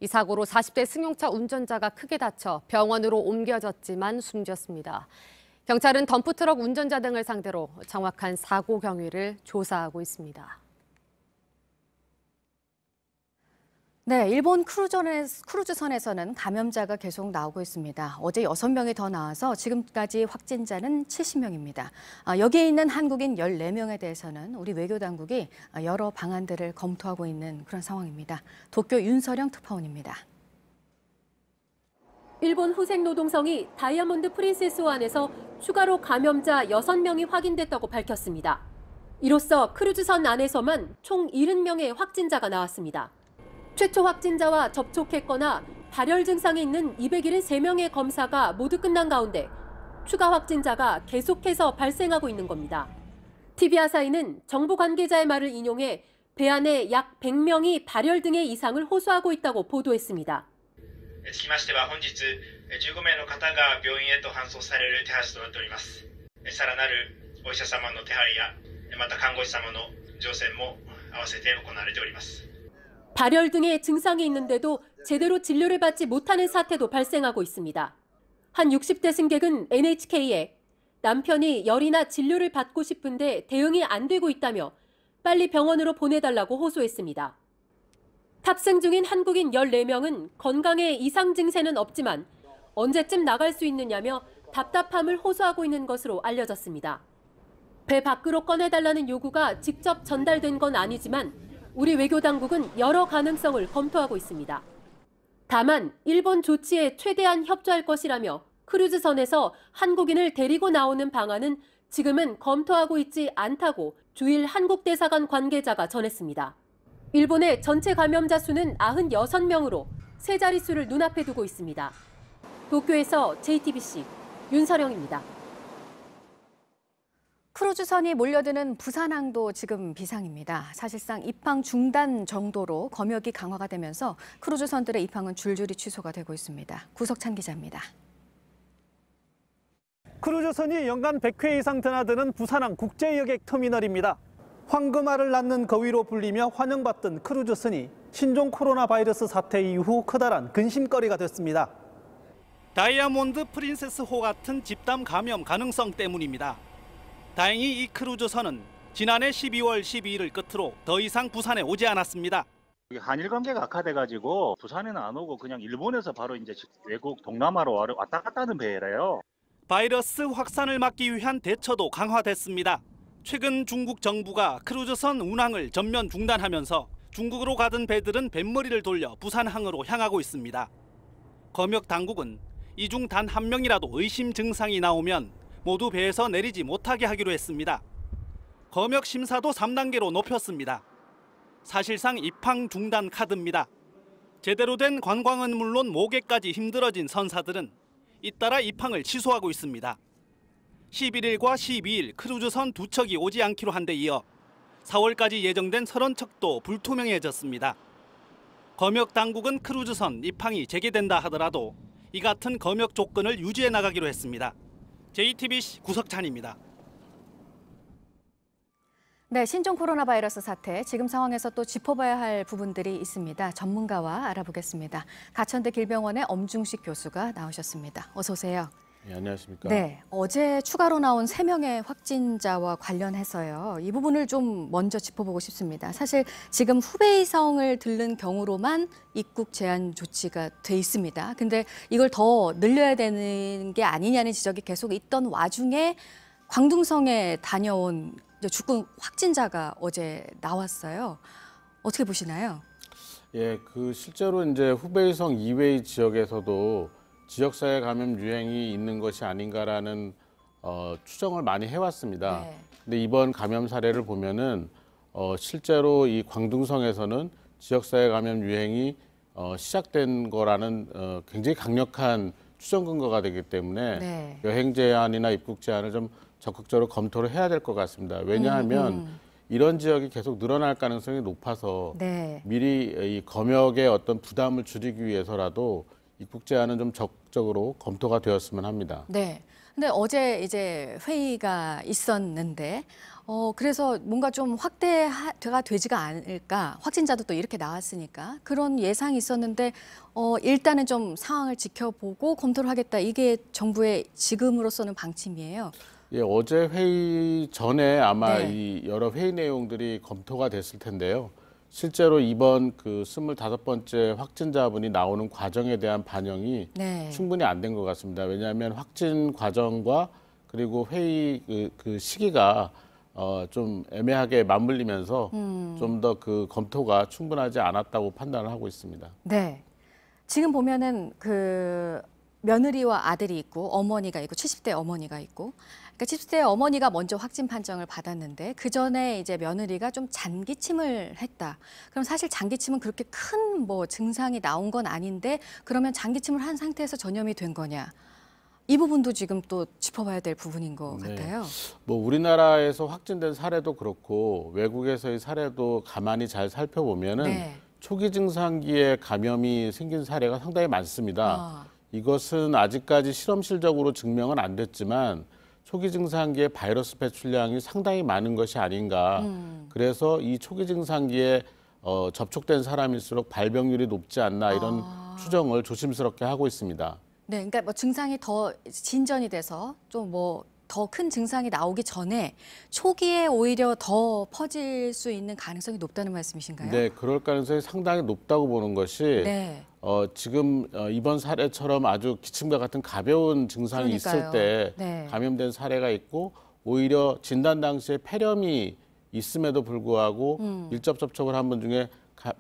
이 사고로 40대 승용차 운전자가 크게 다쳐 병원으로 옮겨졌지만 숨졌습니다. 경찰은 덤프트럭 운전자 등을 상대로 정확한 사고 경위를 조사하고 있습니다. 네, 일본 크루즈선에서는 감염자가 계속 나오고 있습니다. 어제 6명이 더 나와서 지금까지 확진자는 70명입니다. 여기에 있는 한국인 14명에 대해서는 우리 외교당국이 여러 방안들을 검토하고 있는 그런 상황입니다. 도쿄 윤서령 특파원입니다. 일본 후생노동성이 다이아몬드 프린세스호안에서 추가로 감염자 6명이 확인됐다고 밝혔습니다. 이로써 크루즈선 안에서만 총 70명의 확진자가 나왔습니다. 최초 확진자와 접촉했거나 발열 증상이 있는 273명의 검사가 모두 끝난 가운데 추가 확진자가 계속해서 발생하고 있는 겁니다. TV 아사히는 정부 관계자의 말을 인용해 배 안에 약 100명이 발열 등의 이상을 호소하고 있다고 보도했습니다. つきましては本日15名の方が病院へと搬送される手配となっております。さらなるお医者様の手配やまた看護師様の乗船も合わせて行われております。 발열 등의 증상이 있는데도 제대로 진료를 받지 못하는 사태도 발생하고 있습니다. 한 60대 승객은 NHK에 남편이 열이나 진료를 받고 싶은데 대응이 안 되고 있다며 빨리 병원으로 보내달라고 호소했습니다. 탑승 중인 한국인 14명은 건강에 이상 증세는 없지만 언제쯤 나갈 수 있느냐며 답답함을 호소하고 있는 것으로 알려졌습니다. 배 밖으로 꺼내달라는 요구가 직접 전달된 건 아니지만 우리 외교당국은 여러 가능성을 검토하고 있습니다. 다만 일본 조치에 최대한 협조할 것이라며 크루즈선에서 한국인을 데리고 나오는 방안은 지금은 검토하고 있지 않다고 주일 한국대사관 관계자가 전했습니다. 일본의 전체 감염자 수는 96명으로 세 자릿수를 눈앞에 두고 있습니다. 도쿄에서 JTBC 윤서령입니다. 크루즈선이 몰려드는 부산항도 지금 비상입니다. 사실상 입항 중단 정도로 검역이 강화가 되면서 크루즈선들의 입항은 줄줄이 취소가 되고 있습니다. 구석찬 기자입니다. 크루즈선이 연간 100회 이상 드나드는 부산항 국제여객터미널입니다. 황금알을 낳는 거위로 불리며 환영받던 크루즈선이 신종 코로나 바이러스 사태 이후 커다란 근심거리가 됐습니다. 다이아몬드 프린세스호 같은 집단 감염 가능성 때문입니다. 다행히 이 크루즈선은 지난해 12월 12일을 끝으로 더 이상 부산에 오지 않았습니다. 한일 관계가 악화돼가지고 부산에는 안 오고 그냥 일본에서 바로 이제 외국 동남아로 왔다 갔다 하는 배래요. 바이러스 확산을 막기 위한 대처도 강화됐습니다. 최근 중국 정부가 크루즈선 운항을 전면 중단하면서 중국으로 가던 배들은 뱃머리를 돌려 부산항으로 향하고 있습니다. 검역 당국은 이 중 단 한 명이라도 의심 증상이 나오면 모두 배에서 내리지 못하게 하기로 했습니다. 검역 심사도 3단계로 높였습니다. 사실상 입항 중단 카드입니다. 제대로 된 관광은 물론 모객까지 힘들어진 선사들은 잇따라 입항을 취소하고 있습니다. 11일과 12일 크루즈선 2척이 오지 않기로 한 데 이어 4월까지 예정된 30척도 불투명해졌습니다. 검역 당국은 크루즈선 입항이 재개된다 하더라도 이 같은 검역 조건을 유지해 나가기로 했습니다. JTBC 구석찬입니다. 네, 신종 코로나 바이러스 사태, 지금 상황에서 또 짚어봐야 할 부분들이 있습니다. 전문가와 알아보겠습니다. 가천대 길병원의 엄중식 교수가 나오셨습니다. 어서 오세요. 네, 안녕하십니까. 네, 어제 추가로 나온 3명의 확진자와 관련해서요. 이 부분을 좀 먼저 짚어보고 싶습니다. 사실 지금 후베이성을 들른 경우로만 입국 제한 조치가 돼 있습니다. 근데 이걸 더 늘려야 되는 게 아니냐는 지적이 계속 있던 와중에 광둥성에 다녀온 죽은 확진자가 어제 나왔어요. 어떻게 보시나요? 예, 실제로 이제 후베이성 이외의 지역에서도 지역사회 감염 유행이 있는 것이 아닌가라는 추정을 많이 해왔습니다. 네. 근데 이번 감염 사례를 보면은 실제로 이 광둥성에서는 지역사회 감염 유행이 시작된 거라는 굉장히 강력한 추정 근거가 되기 때문에 네. 여행 제한이나 입국 제한을 좀 적극적으로 검토를 해야 될 것 같습니다. 왜냐하면 이런 지역이 계속 늘어날 가능성이 높아서 네. 미리 이 검역의 어떤 부담을 줄이기 위해서라도 입국 제한은 좀 적극적으로 검토가 되었으면 합니다. 네. 근데 어제 이제 회의가 있었는데 그래서 뭔가 좀 확대가 되지가 않을까. 확진자도 또 이렇게 나왔으니까 그런 예상이 있었는데 일단은 좀 상황을 지켜보고 검토를 하겠다. 이게 정부의 지금으로서는 방침이에요. 예, 어제 회의 전에 아마 네. 이 여러 회의 내용들이 검토가 됐을 텐데요. 실제로 이번 25번째 확진자분이 나오는 과정에 대한 반영이 네. 충분히 안 된 것 같습니다. 왜냐하면 확진 과정과 그리고 회의 그 시기가 좀 애매하게 맞물리면서 좀 더 검토가 충분하지 않았다고 판단을 하고 있습니다. 네. 지금 보면은 며느리와 아들이 있고 어머니가 있고 70대 어머니가 있고 그러니까 70대 어머니가 먼저 확진 판정을 받았는데 그 전에 이제 며느리가 좀 잔기침을 했다. 그럼 사실 잔기침은 그렇게 큰 증상이 나온 건 아닌데 그러면 잔기침을 한 상태에서 전염이 된 거냐? 이 부분도 지금 또 짚어봐야 될 부분인 것 같아요. 우리나라에서 확진된 사례도 그렇고 외국에서의 사례도 가만히 잘 살펴보면은 네. 초기 증상기에 감염이 생긴 사례가 상당히 많습니다. 이것은 아직까지 실험실적으로 증명은 안 됐지만 초기 증상기에 바이러스 배출량이 상당히 많은 것이 아닌가. 그래서 이 초기 증상기에 접촉된 사람일수록 발병률이 높지 않나 이런 추정을 조심스럽게 하고 있습니다. 네, 그러니까 증상이 더 진전이 돼서 좀 더 큰 증상이 나오기 전에 초기에 오히려 더 퍼질 수 있는 가능성이 높다는 말씀이신가요? 네, 그럴 가능성이 상당히 높다고 보는 것이 네. 지금 이번 사례처럼 아주 기침과 같은 가벼운 증상이 그러니까요. 있을 때 네. 감염된 사례가 있고 오히려 진단 당시에 폐렴이 있음에도 불구하고 밀접 접촉을 한 분 중에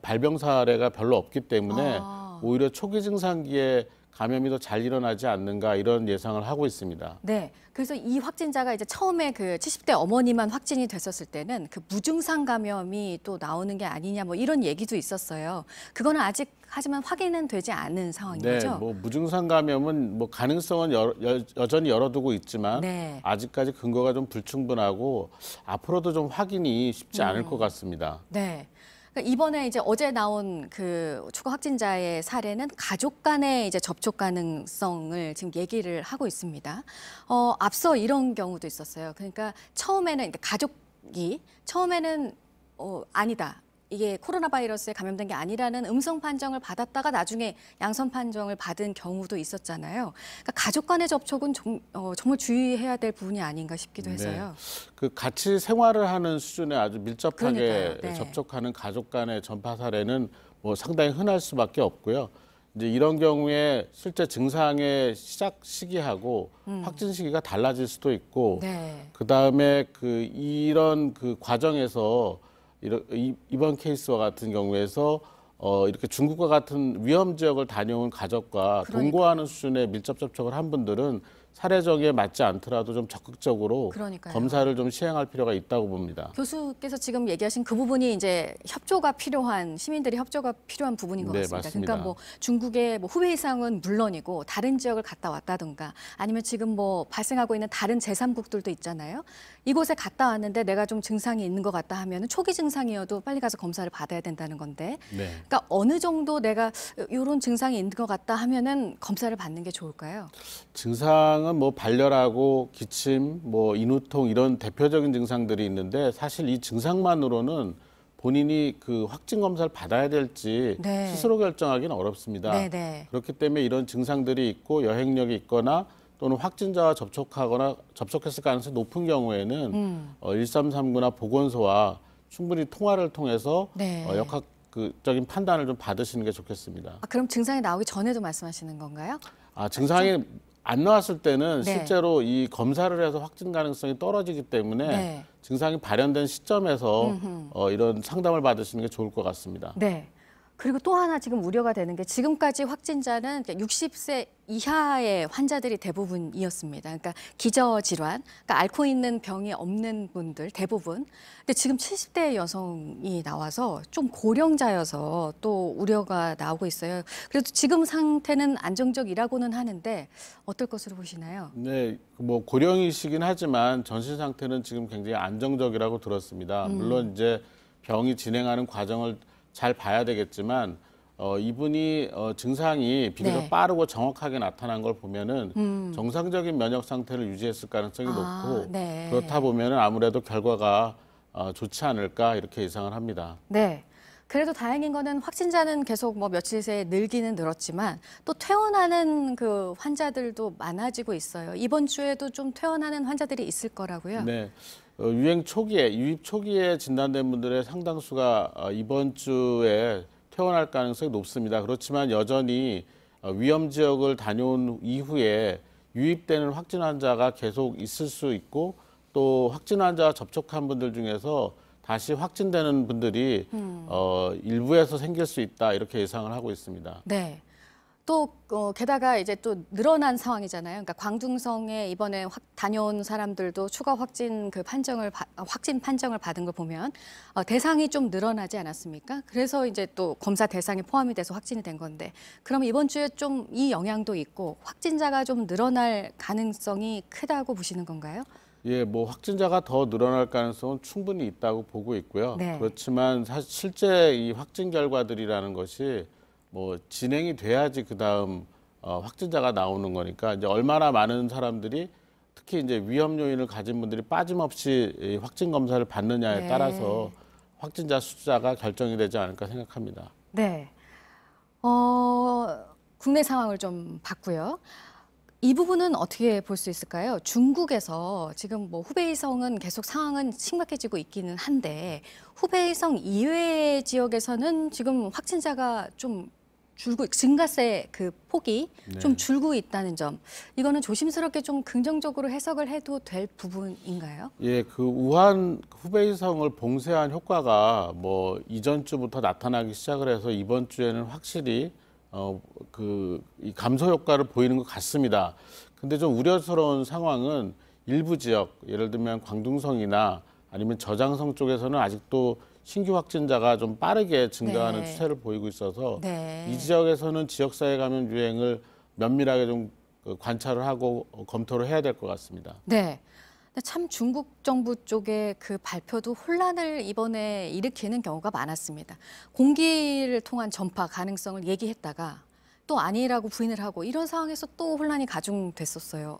발병 사례가 별로 없기 때문에 오히려 초기 증상기에 감염이 더 잘 일어나지 않는가 이런 예상을 하고 있습니다. 네. 그래서 이 확진자가 이제 처음에 그 70대 어머니만 확진이 됐었을 때는 그 무증상 감염이 또 나오는 게 아니냐 뭐 이런 얘기도 있었어요. 그거는 아직 하지만 확인은 되지 않은 상황인 네, 거죠? 뭐 무증상 감염은 뭐 가능성은 여전히 열어두고 있지만 네. 아직까지 근거가 좀 불충분하고 앞으로도 좀 확인이 쉽지 않을 것 같습니다. 네. 그러니까 이번에 이제 어제 나온 그 추가 확진자의 사례는 가족 간의 이제 접촉 가능성을 지금 얘기를 하고 있습니다. 앞서 이런 경우도 있었어요. 그러니까 처음에는 가족이 처음에는 아니다. 이게 코로나 바이러스에 감염된 게 아니라는 음성 판정을 받았다가 나중에 양성 판정을 받은 경우도 있었잖아요. 그러니까 가족 간의 접촉은 정말 주의해야 될 부분이 아닌가 싶기도 해서요. 네. 그 같이 생활을 하는 수준에 아주 밀접하게 네. 접촉하는 가족 간의 전파 사례는 뭐 상당히 흔할 수밖에 없고요. 이제 이런 경우에 실제 증상의 시작 시기하고 확진 시기가 달라질 수도 있고, 네. 그다음에 이런 과정에서 이번 케이스와 같은 경우에서 이렇게 중국과 같은 위험 지역을 다녀온 가족과 동거하는 수준의 밀접 접촉을 한 분들은 사례 정의에 맞지 않더라도 좀 적극적으로 검사를 좀 시행할 필요가 있다고 봅니다. 교수께서 지금 얘기하신 그 부분이 이제 협조가 필요한 시민들이 협조가 필요한 부분인 것 네, 같습니다. 맞습니다. 그러니까 뭐 중국의 후베이 상은 물론이고 다른 지역을 갔다 왔다든가 아니면 지금 뭐 발생하고 있는 다른 제3국들도 있잖아요. 이곳에 갔다 왔는데 내가 좀 증상이 있는 것 같다 하면 초기 증상이어도 빨리 가서 검사를 받아야 된다는 건데, 네. 그러니까 어느 정도 내가 이런 증상이 있는 것 같다 하면은 검사를 받는 게 좋을까요? 증상은 뭐 발열하고 기침, 뭐 인후통 이런 대표적인 증상들이 있는데 사실 이 증상만으로는 본인이 확진 검사를 받아야 될지 네. 스스로 결정하기는 어렵습니다. 네. 그렇기 때문에 이런 증상들이 있고 여행력이 있거나 또는 확진자와 접촉했을 가능성이 높은 경우에는 1339나 보건소와 충분히 통화를 통해서 네. 역학적인 판단을 좀 받으시는 게 좋겠습니다. 그럼 증상이 나오기 전에도 말씀하시는 건가요? 증상이 안 나왔을 때는 네. 실제로 이 검사를 해서 확진 가능성이 떨어지기 때문에 네. 증상이 발현된 시점에서 이런 상담을 받으시는 게 좋을 것 같습니다. 네. 그리고 또 하나 지금 우려가 되는 게 지금까지 확진자는 60세 이하의 환자들이 대부분이었습니다. 그러니까 기저질환, 그러니까 앓고 있는 병이 없는 분들 대부분. 근데 지금 70대 여성이 나와서 좀 고령자여서 또 우려가 나오고 있어요. 그래도 지금 상태는 안정적이라고는 하는데 어떨 것으로 보시나요? 네, 뭐 고령이시긴 하지만 전신 상태는 지금 굉장히 안정적이라고 들었습니다. 물론 이제 병이 진행하는 과정을 잘 봐야 되겠지만 이분이 증상이 비교적 빠르고 정확하게 나타난 걸 보면은 정상적인 면역 상태를 유지했을 가능성이 높고 네. 그렇다 보면은 아무래도 결과가 좋지 않을까 이렇게 예상을 합니다. 네. 그래도 다행인 거는 확진자는 계속 뭐 며칠 새에 늘기는 늘었지만 또 퇴원하는 그 환자들도 많아지고 있어요. 이번 주에도 좀 퇴원하는 환자들이 있을 거라고요. 네. 유입 초기에 진단된 분들의 상당수가 이번 주에 퇴원할 가능성이 높습니다. 그렇지만 여전히 위험 지역을 다녀온 이후에 유입되는 확진 환자가 계속 있을 수 있고 또 확진 환자와 접촉한 분들 중에서 다시 확진되는 분들이 일부에서 생길 수 있다 이렇게 예상을 하고 있습니다. 네. 또 게다가 이제 또 늘어난 상황이잖아요. 그러니까 광둥성에 이번에 다녀온 사람들도 추가 확진 확진 판정을 받은 걸 보면 대상이 좀 늘어나지 않았습니까? 그래서 이제 또 검사 대상에 포함이 돼서 확진이 된 건데, 그럼 이번 주에 좀 이 영향도 있고 확진자가 좀 늘어날 가능성이 크다고 보시는 건가요? 예, 뭐 확진자가 더 늘어날 가능성은 충분히 있다고 보고 있고요. 네. 그렇지만 실제 이 확진 결과들이라는 것이 뭐 진행이 돼야지 그다음 확진자가 나오는 거니까 이제 얼마나 많은 사람들이 특히 이제 위험 요인을 가진 분들이 빠짐없이 이 확진 검사를 받느냐에 따라서 확진자 숫자가 결정이 되지 않을까 생각합니다. 네. 국내 상황을 좀 봤고요. 이 부분은 어떻게 볼 수 있을까요? 중국에서 지금 뭐 후베이성은 계속 상황은 심각해지고 있기는 한데 후베이성 이외의 지역에서는 지금 확진자가 좀 증가세 그 폭이 좀 줄고 있다는 점, 이거는 조심스럽게 좀 긍정적으로 해석을 해도 될 부분인가요? 예, 우한 후베이성을 봉쇄한 효과가 뭐 이전 주부터 나타나기 시작을 해서 이번 주에는 확실히 이 감소 효과를 보이는 것 같습니다. 근데 좀 우려스러운 상황은 일부 지역, 예를 들면 광둥성이나 아니면 저장성 쪽에서는 아직도 신규 확진자가 좀 빠르게 증가하는 추세를 보이고 있어서 이 지역에서는 지역사회 감염 유행을 면밀하게 좀 관찰을 하고 검토를 해야 될 것 같습니다. 네. 참 중국 정부 쪽의 그 발표도 혼란을 이번에 일으키는 경우가 많았습니다. 공기를 통한 전파 가능성을 얘기했다가 또 아니라고 부인을 하고 이런 상황에서 또 혼란이 가중됐었어요.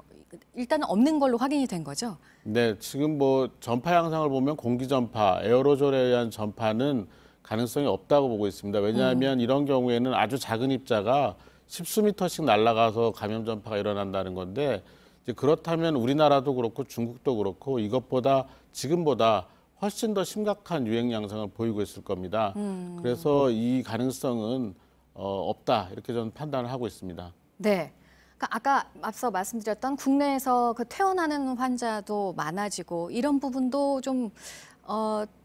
일단은 없는 걸로 확인이 된 거죠? 네, 지금 뭐 전파 양상을 보면 공기 전파, 에어로졸에 의한 전파는 가능성이 없다고 보고 있습니다. 왜냐하면 이런 경우에는 아주 작은 입자가 십수미터씩 날아가서 감염 전파가 일어난다는 건데 이제 그렇다면 우리나라도 그렇고 중국도 그렇고 이것보다 지금보다 훨씬 더 심각한 유행 양상을 보이고 있을 겁니다. 그래서 이 가능성은 없다 이렇게 저는 판단을 하고 있습니다. 네. 그러니까 아까 앞서 말씀드렸던 국내에서 그 퇴원하는 환자도 많아지고 이런 부분도 좀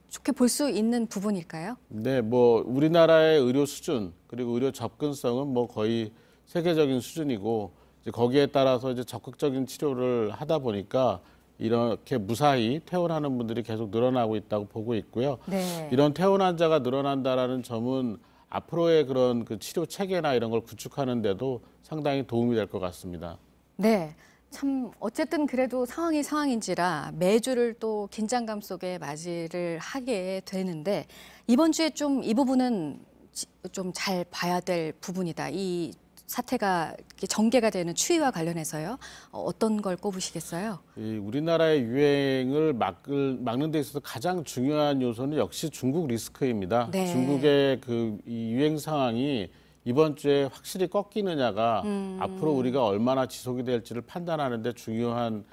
좋게 볼 수 있는 부분일까요? 네, 뭐 우리나라의 의료 수준 그리고 의료 접근성은 뭐 거의 세계적인 수준이고 이제 거기에 따라서 이제 적극적인 치료를 하다 보니까 이렇게 무사히 퇴원하는 분들이 계속 늘어나고 있다고 보고 있고요. 네. 이런 퇴원 환자가 늘어난다라는 점은 앞으로의 그런 그 치료 체계나 이런 걸 구축하는 데도 상당히 도움이 될 것 같습니다. 네. 참 어쨌든 그래도 상황이 상황인지라 매주를 또 긴장감 속에 맞이를 하게 되는데 이번 주에 좀 이 부분은 좀 잘 봐야 될 부분이다. 이 사태가 전개가 되는 추이와 관련해서요. 어떤 걸 꼽으시겠어요? 우리나라의 유행을 막는 데 있어서 가장 중요한 요소는 역시 중국 리스크입니다. 네. 중국의 이 유행 상황이 이번 주에 확실히 꺾이느냐가 앞으로 우리가 얼마나 지속이 될지를 판단하는 데 중요한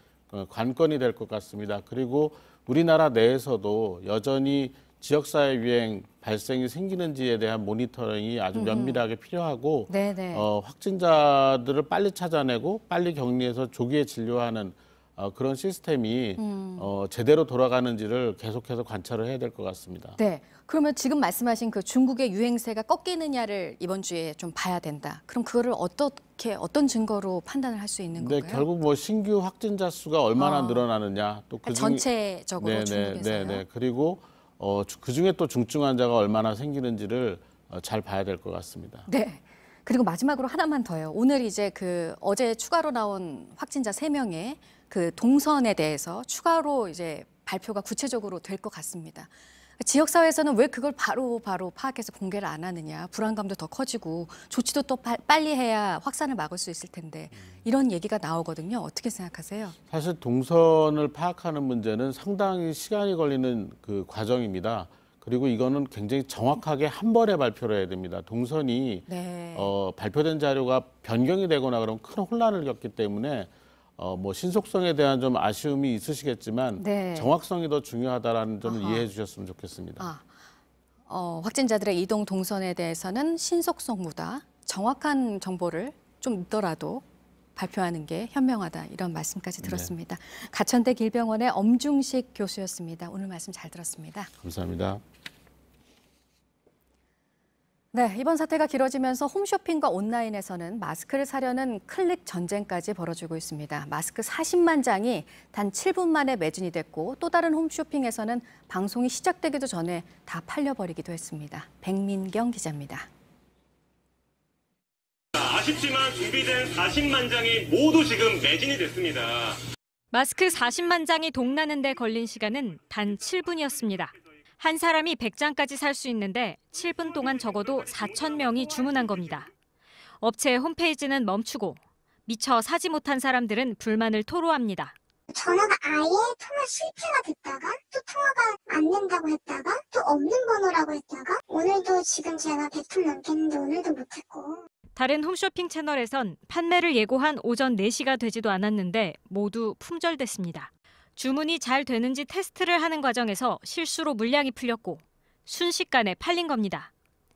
관건이 될 것 같습니다. 그리고 우리나라 내에서도 여전히 지역사회 유행 발생이 생기는지에 대한 모니터링이 아주 면밀하게 필요하고 확진자들을 빨리 찾아내고 빨리 격리해서 조기에 진료하는 그런 시스템이 제대로 돌아가는지를 계속해서 관찰을 해야 될 것 같습니다. 네. 그러면 지금 말씀하신 그 중국의 유행세가 꺾이느냐를 이번 주에 좀 봐야 된다. 그럼 그거를 어떤 증거로 판단을 할 수 있는 건가요? 네, 결국 뭐 신규 확진자 수가 얼마나 늘어나느냐, 또 전체적으로 중국에서요. 네. 그리고 그 중에 또 중증 환자가 얼마나 생기는지를 잘 봐야 될 것 같습니다. 네. 그리고 마지막으로 하나만 더요. 오늘 이제 어제 추가로 나온 확진자 3명의 그 동선에 대해서 추가로 이제 발표가 구체적으로 될 것 같습니다. 지역사회에서는 왜 그걸 바로 파악해서 공개를 안 하느냐, 불안감도 더 커지고 조치도 또 빨리 해야 확산을 막을 수 있을 텐데 이런 얘기가 나오거든요. 어떻게 생각하세요? 사실 동선을 파악하는 문제는 상당히 시간이 걸리는 그 과정입니다. 그리고 이거는 굉장히 정확하게 한 번에 발표를 해야 됩니다. 동선이 발표된 자료가 변경이 되거나 그러면 큰 혼란을 겪기 때문에 뭐 신속성에 대한 좀 아쉬움이 있으시겠지만 정확성이 더 중요하다라는 점을 이해해 주셨으면 좋겠습니다. 확진자들의 이동 동선에 대해서는 신속성보다 정확한 정보를 좀 있더라도 발표하는 게 현명하다 이런 말씀까지 들었습니다. 가천대 길병원의 엄중식 교수였습니다. 오늘 말씀 잘 들었습니다. 감사합니다. 네, 이번 사태가 길어지면서 홈쇼핑과 온라인에서는 마스크를 사려는 클릭 전쟁까지 벌어지고 있습니다. 마스크 40만 장이 단 7분 만에 매진이 됐고 또 다른 홈쇼핑에서는 방송이 시작되기도 전에 다 팔려버리기도 했습니다. 백민경 기자입니다. 아쉽지만 준비된 40만 장이 모두 지금 매진이 됐습니다. 마스크 40만 장이 동나는 데 걸린 시간은 단 7분이었습니다. 한 사람이 100장까지 살 수 있는데 7분 동안 적어도 4,000명이 주문한 겁니다. 업체 홈페이지는 멈추고 미처 사지 못한 사람들은 불만을 토로합니다. 전화가 아예 통화 실패가 됐다가 또 통화가 안 된다고 했다가 또 없는 번호라고 했다가 오늘도 지금 제가 100통 넘겠는데 오늘도 못했고. 다른 홈쇼핑 채널에선 판매를 예고한 오전 4시가 되지도 않았는데 모두 품절됐습니다. 주문이 잘 되는지 테스트를 하는 과정에서 실수로 물량이 풀렸고 순식간에 팔린 겁니다.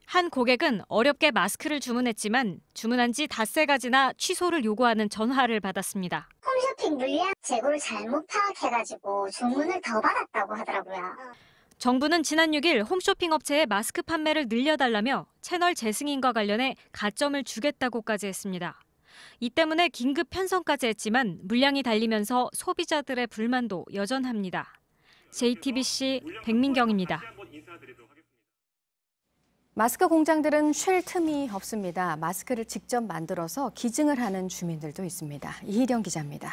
한 고객은 어렵게 마스크를 주문했지만 주문한 지 닷새 가지나 취소를 요구하는 전화를 받았습니다. 홈쇼핑 물량 재고를 잘못 파악해가지고 주문을 더 받았다고 하더라고요. 정부는 지난 6일 홈쇼핑 업체의 마스크 판매를 늘려달라며 채널 재승인과 관련해 가점을 주겠다고까지 했습니다. 이 때문에 긴급 편성까지 했지만 물량이 달리면서 소비자들의 불만도 여전합니다. JTBC 백민경입니다. 마스크 공장들은 쉴 틈이 없습니다. 마스크를 직접 만들어서 기증을 하는 주민들도 있습니다. 이희령 기자입니다.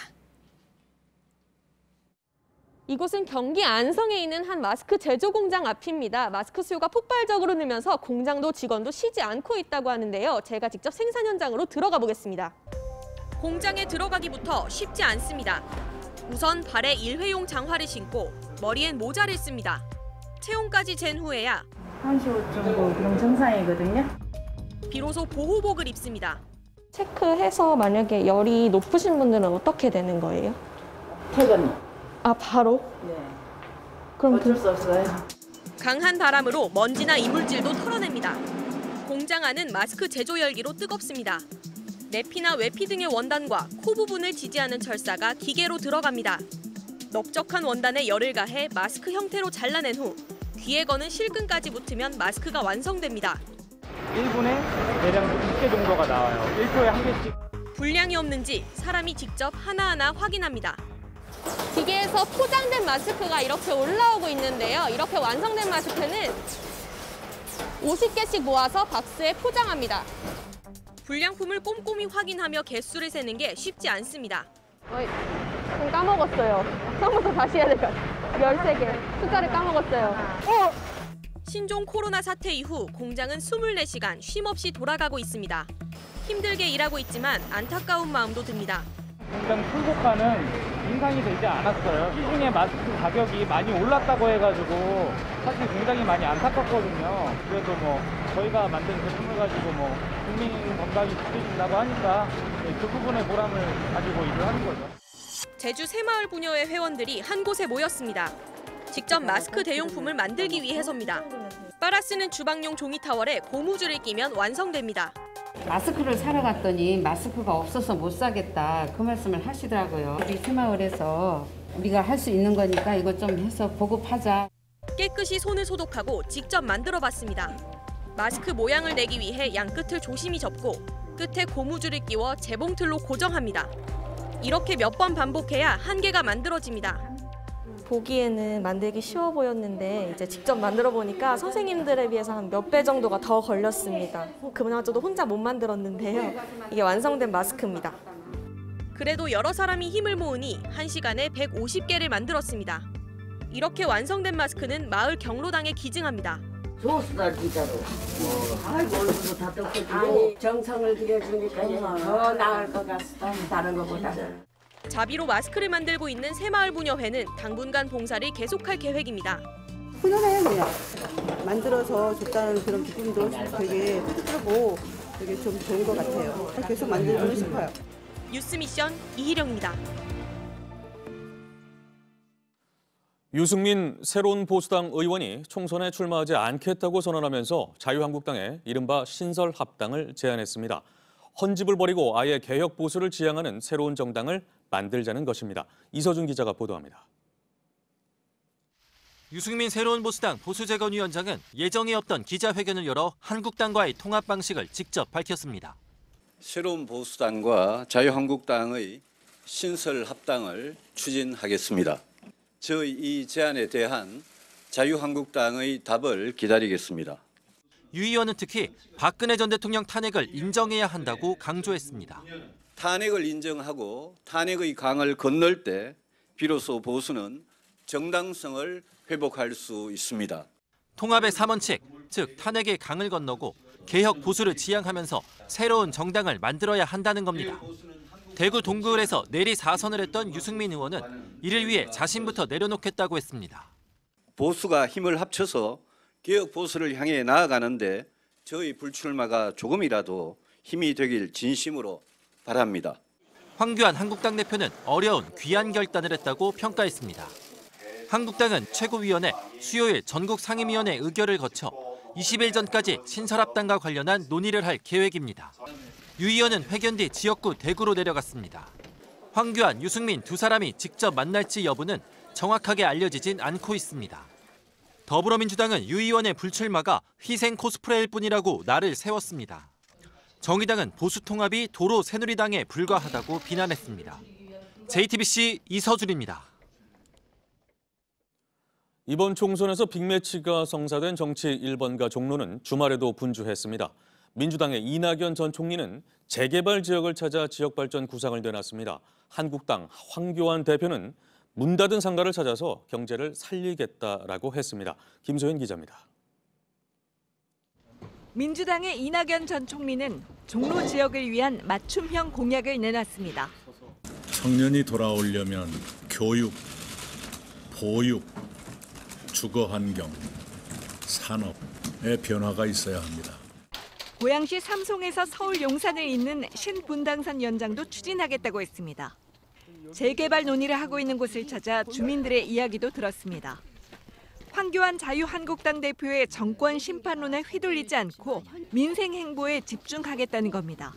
이곳은 경기 안성에 있는 한 마스크 제조 공장 앞입니다. 마스크 수요가 폭발적으로 늘면서 공장도 직원도 쉬지 않고 있다고 하는데요. 제가 직접 생산 현장으로 들어가 보겠습니다. 공장에 들어가기부터 쉽지 않습니다. 우선 발에 일회용 장화를 신고 머리엔 모자를 씁니다. 체온까지 잰 후에야 1시 정도 그럼 정상이거든요. 비로소 보호복을 입습니다. 체크해서 만약에 열이 높으신 분들은 어떻게 되는 거예요? 퇴근. 아, 바로? 네. 그럼 어쩔 수 없어요. 강한 바람으로 먼지나 이물질도 털어냅니다. 공장 안은 마스크 제조 열기로 뜨겁습니다. 내피나 외피 등의 원단과 코 부분을 지지하는 철사가 기계로 들어갑니다. 넓적한 원단에 열을 가해 마스크 형태로 잘라낸 후 귀에 거는 실끈까지 붙으면 마스크가 완성됩니다. 1분에 대략 6개 정도가 나와요. 1초에 한 개씩. 불량이 없는지 사람이 직접 하나하나 확인합니다. 기계에서 포장된 마스크가 이렇게 올라오고 있는데요. 이렇게 완성된 마스크는 50개씩 모아서 박스에 포장합니다. 불량품을 꼼꼼히 확인하며 개수를 세는 게 쉽지 않습니다. 좀 까먹었어요. 처음부터 다시 해야 될 것 같아요. 13개. 숫자를 까먹었어요. 신종 코로나 사태 이후 공장은 24시간 쉼없이 돌아가고 있습니다. 힘들게 일하고 있지만 안타까운 마음도 듭니다. 공장 출고가는 인상이 되지 않았어요. 시중에 마스크 가격이 많이 올랐다고 해가지고 사실 굉장히 많이 안타깝거든요. 그래도 저희가 만든 제품을 가지고 국민 건강이 지켜진다고 하니까 그 부분에 보람을 가지고 일을 하는 거죠. 제주 새마을 부녀회 회원들이 한 곳에 모였습니다. 직접 마스크 대용품을 만들기 위해서입니다. 빨아 쓰는 주방용 종이 타월에 고무줄을 끼면 완성됩니다. 마스크를 사러 갔더니 마스크가 없어서 못 사겠다 그 말씀을 하시더라고요. 우리 새마을에서 우리가 할 수 있는 거니까 이거 좀 해서 보급하자. 깨끗이 손을 소독하고 직접 만들어봤습니다. 마스크 모양을 내기 위해 양끝을 조심히 접고 끝에 고무줄을 끼워 재봉틀로 고정합니다. 이렇게 몇 번 반복해야 한 개가 만들어집니다. 보기에는 만들기 쉬워 보였는데 이제 직접 만들어 보니까 선생님들에 비해서 한 몇 배 정도가 더 걸렸습니다. 그나마저도 혼자 못 만들었는데요. 이게 완성된 마스크입니다. 그래도 여러 사람이 힘을 모으니 1시간에 150개를 만들었습니다. 이렇게 완성된 마스크는 마을 경로당에 기증합니다. 좋았어 진짜로. 아이고 얼굴도 다 떡해지고 정성을 들여주니까 더 나을 것 같아. 다른 것보다. 자비로 마스크를 만들고 있는 새마을부녀회는 당분간 봉사를 계속할 계획입니다. 훈훈해요 그냥. 만들어서 줬다는 그런 기쁨도 되게 뿌듯하고 되게 좀 좋은 것 같아요. 계속 만들고 싶어요. 뉴스미션 이희령입니다. 유승민 새로운 보수당 의원이 총선에 출마하지 않겠다고 선언하면서 자유한국당에 이른바 신설합당을 제안했습니다. 헌집을 버리고 아예 개혁 보수를 지향하는 새로운 정당을 만들자는 것입니다. 이서준 기자가 보도합니다. 유승민 새로운 보수당 보수재건위원장은 예정에 없던 기자회견을 열어 한국당과의 통합 방식을 직접 밝혔습니다. 새로운 보수당과 자유한국당의 신설합당을 추진하겠습니다. 저희 이 제안에 대한 자유한국당의 답을 기다리겠습니다. 유 의원은 특히 박근혜 전 대통령 탄핵을 인정해야 한다고 강조했습니다. 탄핵을 인정하고 탄핵의 강을 건널 때 비로소 보수는 정당성을 회복할 수 있습니다. 통합의 3원칙, 즉 탄핵의 강을 건너고 개혁 보수를 지향하면서 새로운 정당을 만들어야 한다는 겁니다. 대구 동구을에서 내리 4선을 했던 유승민 의원은 이를 위해 자신부터 내려놓겠다고 했습니다. 보수가 힘을 합쳐서 개혁 보수를 향해 나아가는데 저희 불출마가 조금이라도 힘이 되길 진심으로 바랍니다. 황교안 한국당 대표는 어려운 귀한 결단을 했다고 평가했습니다. 한국당은 최고위원회, 수요일 전국 상임위원회 의결을 거쳐 20일 전까지 신설합당과 관련한 논의를 할 계획입니다. 유 의원은 회견 뒤 지역구 대구로 내려갔습니다. 황교안, 유승민 두 사람이 직접 만날지 여부는 정확하게 알려지진 않고 있습니다. 더불어민주당은 유 의원의 불출마가 희생 코스프레일 뿐이라고 날을 세웠습니다. 정의당은 보수통합이 도로 새누리당에 불과하다고 비난했습니다. JTBC 이서준입니다. 이번 총선에서 빅매치가 성사된 정치 1번가 종로는 주말에도 분주했습니다. 민주당의 이낙연 전 총리는 재개발 지역을 찾아 지역 발전 구상을 내놨습니다. 한국당 황교안 대표는 문 닫은 상가를 찾아서 경제를 살리겠다라고 했습니다. 김소연 기자입니다. 민주당의 이낙연 전 총리는 종로 지역을 위한 맞춤형 공약을 내놨습니다. 청년이 돌아오려면 교육, 보육, 주거 환경, 산업의 변화가 있어야 합니다. 고양시 삼송에서 서울 용산을 잇는 신분당선 연장도 추진하겠다고 했습니다. 재개발 논의를 하고 있는 곳을 찾아 주민들의 이야기도 들었습니다. 황교안 자유한국당 대표의 정권 심판론에 휘둘리지 않고 민생 행보에 집중하겠다는 겁니다.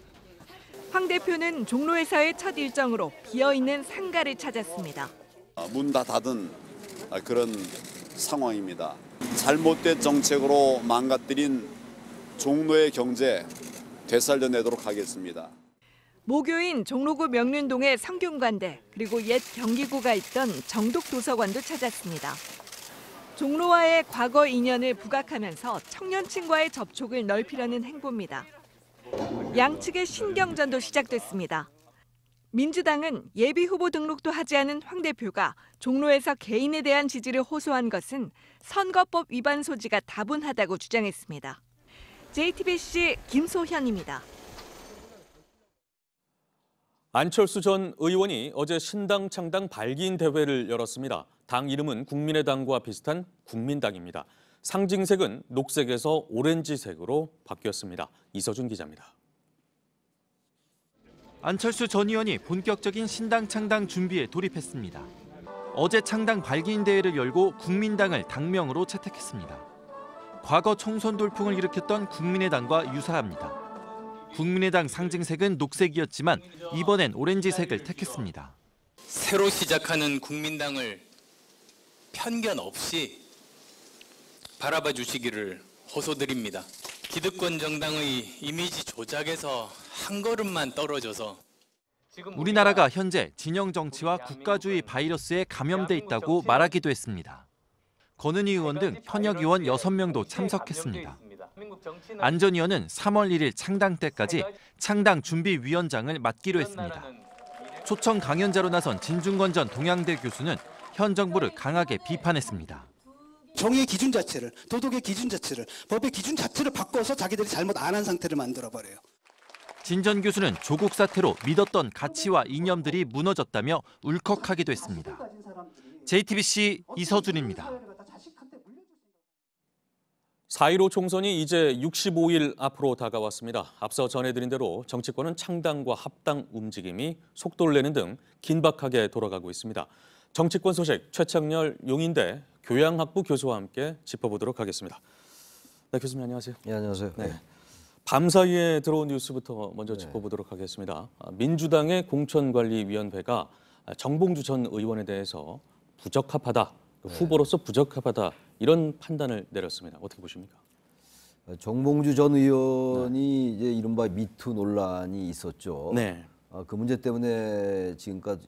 황 대표는 종로에서의 첫 일정으로 비어있는 상가를 찾았습니다. 문 다 닫은 그런 상황입니다. 잘못된 정책으로 망가뜨린 종로의 경제 되살려내도록 하겠습니다. 모교인 종로구 명륜동의 성균관대 그리고 옛 경기구가 있던 정독도서관도 찾았습니다. 종로와의 과거 인연을 부각하면서 청년층과의 접촉을 넓히려는 행보입니다. 양측의 신경전도 시작됐습니다. 민주당은 예비후보 등록도 하지 않은 황 대표가 종로에서 개인에 대한 지지를 호소한 것은 선거법 위반 소지가 다분하다고 주장했습니다. JTBC 김소현입니다. 안철수 전 의원이 어제 신당 창당 발기인 대회를 열었습니다. 당 이름은 국민의당과 비슷한 국민당입니다. 상징색은 녹색에서 오렌지색으로 바뀌었습니다. 이서준 기자입니다. 안철수 전 의원이 본격적인 신당 창당 준비에 돌입했습니다. 어제 창당 발기인 대회를 열고 국민당을 당명으로 채택했습니다. 과거 총선 돌풍을 일으켰던 국민의당과 유사합니다. 국민의당 상징색은 녹색이었지만 이번엔 오렌지색을 택했습니다. 새로 시작하는 국민당을 편견 없이 바라봐 주시기를 호소드립니다. 기득권 정당의 이미지 조작에서 한 걸음만 떨어져서 우리나라가 현재 진영 정치와 국가주의 바이러스에 감염돼 있다고 말하기도 했습니다. 권은희 의원 등 현역 의원 6명도 참석했습니다. 안 전 의원은 3월 1일 창당 때까지 창당 준비위원장을 맡기로 했습니다. 초청 강연자로 나선 진중권 전 동양대 교수는 현 정부를 강하게 비판했습니다. 정의의 기준 자체를, 도덕의 기준 자체를, 법의 기준 자체를 바꿔서 자기들이 잘못 안 한 상태를 만들어버려요. 진 전 교수는 조국 사태로 믿었던 가치와 이념들이 무너졌다며 울컥하기도 했습니다. JTBC 이서준입니다. 4.15 총선이 이제 65일 앞으로 다가왔습니다. 앞서 전해드린 대로 정치권은 창당과 합당 움직임이 속도를 내는 등 긴박하게 돌아가고 있습니다. 정치권 소식 최창렬 용인대 교양학부 교수와 함께 짚어보도록 하겠습니다. 네, 교수님 안녕하세요. 네, 안녕하세요. 네. 밤사이에 들어온 뉴스부터 먼저 짚어보도록 하겠습니다. 민주당의 공천관리위원회가 정봉주 전 의원에 대해서 부적합하다, 후보로서 부적합하다 이런 판단을 내렸습니다. 어떻게 보십니까? 정봉주 전 의원이 이제 이른바 미투 논란이 있었죠. 네. 그 문제 때문에 지금껏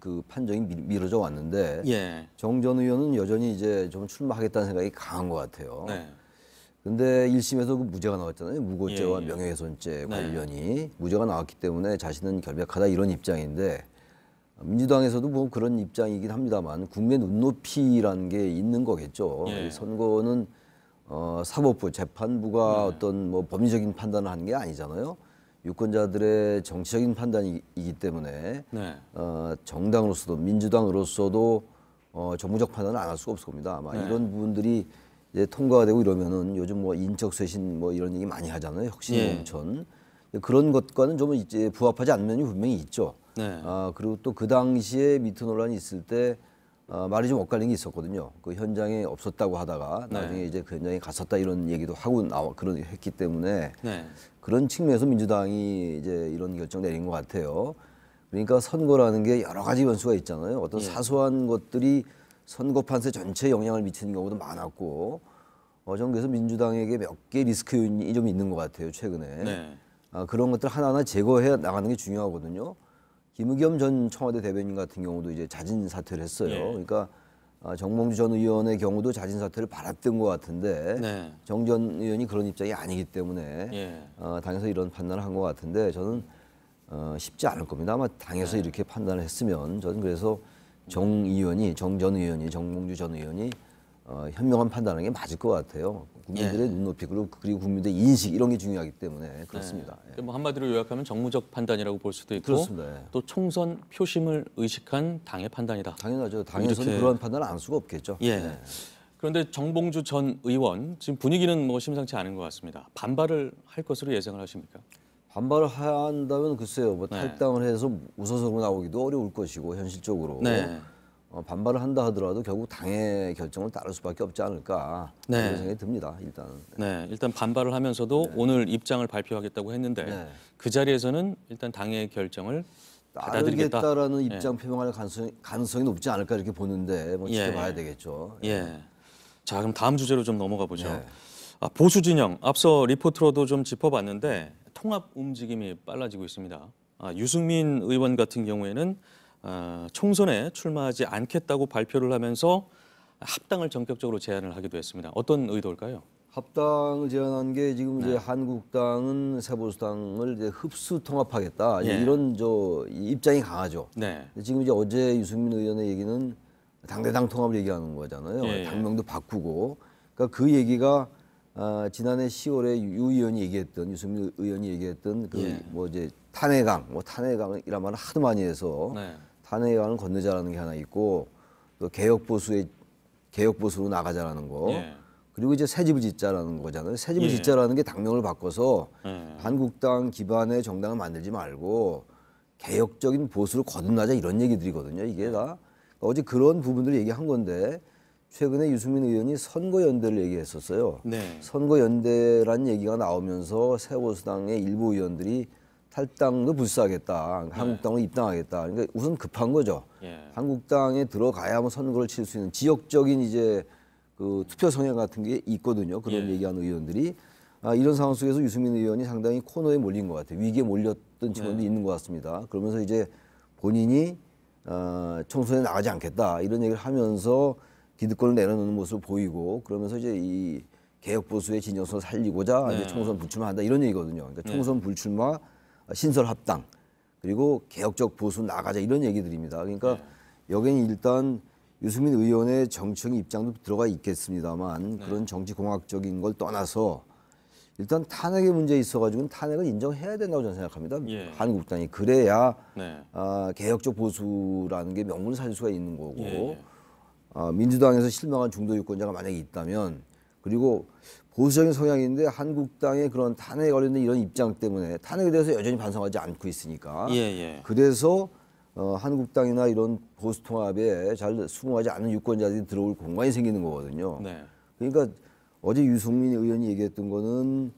그 판정이 미뤄져 왔는데 예. 정 전 의원은 여전히 이제 좀 출마하겠다는 생각이 강한 것 같아요. 네. 근데 1심에서 그 무죄가 나왔잖아요. 무고죄와 예. 명예훼손죄 네. 관련이 무죄가 나왔기 때문에 자신은 결백하다 이런 입장인데 민주당에서도 뭐 그런 입장이긴 합니다만 국민의 눈높이라는 게 있는 거겠죠. 예. 선거는 사법부, 재판부가 어떤 뭐 법리적인 판단을 하는 게 아니잖아요. 유권자들의 정치적인 판단이기 때문에 네. 정당으로서도 민주당으로서도 정무적 판단을 안 할 수가 없을 겁니다. 아마 네. 이런 부분들이 이제 통과가 되고 이러면은 요즘 뭐 인적 쇄신 뭐 이런 얘기 많이 하잖아요. 혁신 예. 공천 그런 것과는 좀 이제 부합하지 않는 면이 분명히 있죠. 네. 그리고 또 그 당시에 미투 논란이 있을 때 말이 좀 엇갈린 게 있었거든요. 그 현장에 없었다고 하다가 나중에 네. 이제 그 현장에 갔었다 이런 얘기도 하고 했기 때문에 네. 그런 측면에서 민주당이 이제 이런 결정 내린 것 같아요. 그러니까 선거라는 게 여러 가지 변수가 있잖아요. 어떤 예. 사소한 것들이 선거 판세 전체에 영향을 미치는 경우도 많았고 저는 그래서 민주당에게 몇 개 리스크 요인이 좀 있는 것 같아요, 최근에. 네. 그런 것들 하나하나 제거해 나가는 게 중요하거든요. 김의겸 전 청와대 대변인 같은 경우도 이제 자진 사퇴를 했어요. 예. 그러니까 정몽주 전 의원의 경우도 자진 사퇴를 바랐던 것 같은데 네. 정 전 의원이 그런 입장이 아니기 때문에 예. 당에서 이런 판단을 한 것 같은데 저는 쉽지 않을 겁니다. 아마 당에서 이렇게 판단을 했으면 저는 그래서 정 전 의원이 정몽주 전 의원이 현명한 판단하는 게 맞을 것 같아요. 국민들의 눈높이 그리고 국민들의 인식 이런 게 중요하기 때문에 그렇습니다. 네. 뭐 한마디로 요약하면 정무적 판단이라고 볼 수도 있고 그렇습니다. 또 총선 표심을 의식한 당의 판단이다. 당연하죠. 당에서는 이렇게... 그런 판단을 안 할 수가 없겠죠. 예. 네. 그런데 정봉주 전 의원 지금 분위기는 뭐 심상치 않은 것 같습니다. 반발을 할 것으로 예상을 하십니까? 반발을 한다면 글쎄요. 뭐 탈당을 해서 무소속으로 나오기도 어려울 것이고 현실적으로. 네. 반발을 한다 하더라도 결국 당의 결정을 따를 수밖에 없지 않을까 그런 생각이 듭니다. 일단은. 네, 일단 반발을 하면서도 오늘 입장을 발표하겠다고 했는데 그 자리에서는 일단 당의 결정을 받아들이겠다. 따르겠다라는 입장 표명할 가능성이 높지 않을까 이렇게 보는데 뭐 지켜봐야 되겠죠. 예. 자, 그럼 다음 주제로 좀 넘어가 보죠. 보수 진영 앞서 리포트로도 좀 짚어봤는데 통합 움직임이 빨라지고 있습니다. 유승민 의원 같은 경우에는 총선에 출마하지 않겠다고 발표를 하면서 합당을 전격적으로 제안을 하기도 했습니다. 어떤 의도일까요? 합당을 제안한 게 지금 이제 한국당은 새보수당을 이제 흡수 통합하겠다 이런 입장이 강하죠. 지금 이제 어제 유승민 의원의 얘기는 당대당 통합을 얘기하는 거잖아요. 당명도 바꾸고 그러니까 그 얘기가 지난해 10월에 유 의원이 얘기했던 유승민 의원이 얘기했던 뭐 이제 탄핵이란 말을 하도 많이 해서 탄핵의 강을 건너자라는 게 하나 있고 또 개혁 보수로 나가자라는 거 그리고 이제 새 집을 짓자라는 거잖아요. 새 집을 짓자라는 게 당명을 바꿔서 한국당 기반의 정당을 만들지 말고 개혁적인 보수로 거듭나자 이런 얘기들이거든요. 이게 다 어제 그런 부분들을 얘기한 건데 최근에 유승민 의원이 선거연대를 얘기했었어요. 선거연대라는 얘기가 나오면서 새보수당의 일부 의원들이 탈당도 불사하겠다. 한국당으로 입당하겠다. 그러니까 우선 급한 거죠. 한국당에 들어가야 뭐 선거를 칠 수 있는 지역적인 이제 그 투표 성향 같은 게 있거든요. 그런 얘기하는 의원들이 이런 상황 속에서 유승민 의원이 상당히 코너에 몰린 것 같아요. 위기에 몰렸던 측면도 있는 것 같습니다. 그러면서 이제 본인이 총선에 나가지 않겠다 이런 얘기를 하면서 기득권을 내려놓는 모습을 보이고 그러면서 이제 이 개혁 보수의 진정성을 살리고자 이제 총선 불출마한다 이런 얘기거든요. 그러니까 총선 불출마 신설 합당 그리고 개혁적 보수 나가자 이런 얘기들입니다. 그러니까 여기는 일단 유승민 의원의 정치적인 입장도 들어가 있겠습니다만 그런 정치공학적인 걸 떠나서 일단 탄핵의 문제에 있어가지고는 탄핵을 인정해야 된다고 저는 생각합니다. 한국당이 그래야 개혁적 보수라는 게 명분을 살릴 수가 있는 거고 민주당에서 실망한 중도 유권자가 만약에 있다면 그리고 보수적인 성향인데 한국당의 그런 탄핵에 관련된 이런 입장 때문에 탄핵에 대해서 여전히 반성하지 않고 있으니까 그래서 한국당이나 이런 보수 통합에 잘 수긍하지 않는 유권자들이 들어올 공간이 생기는 거거든요. 그러니까 어제 유승민 의원이 얘기했던 거는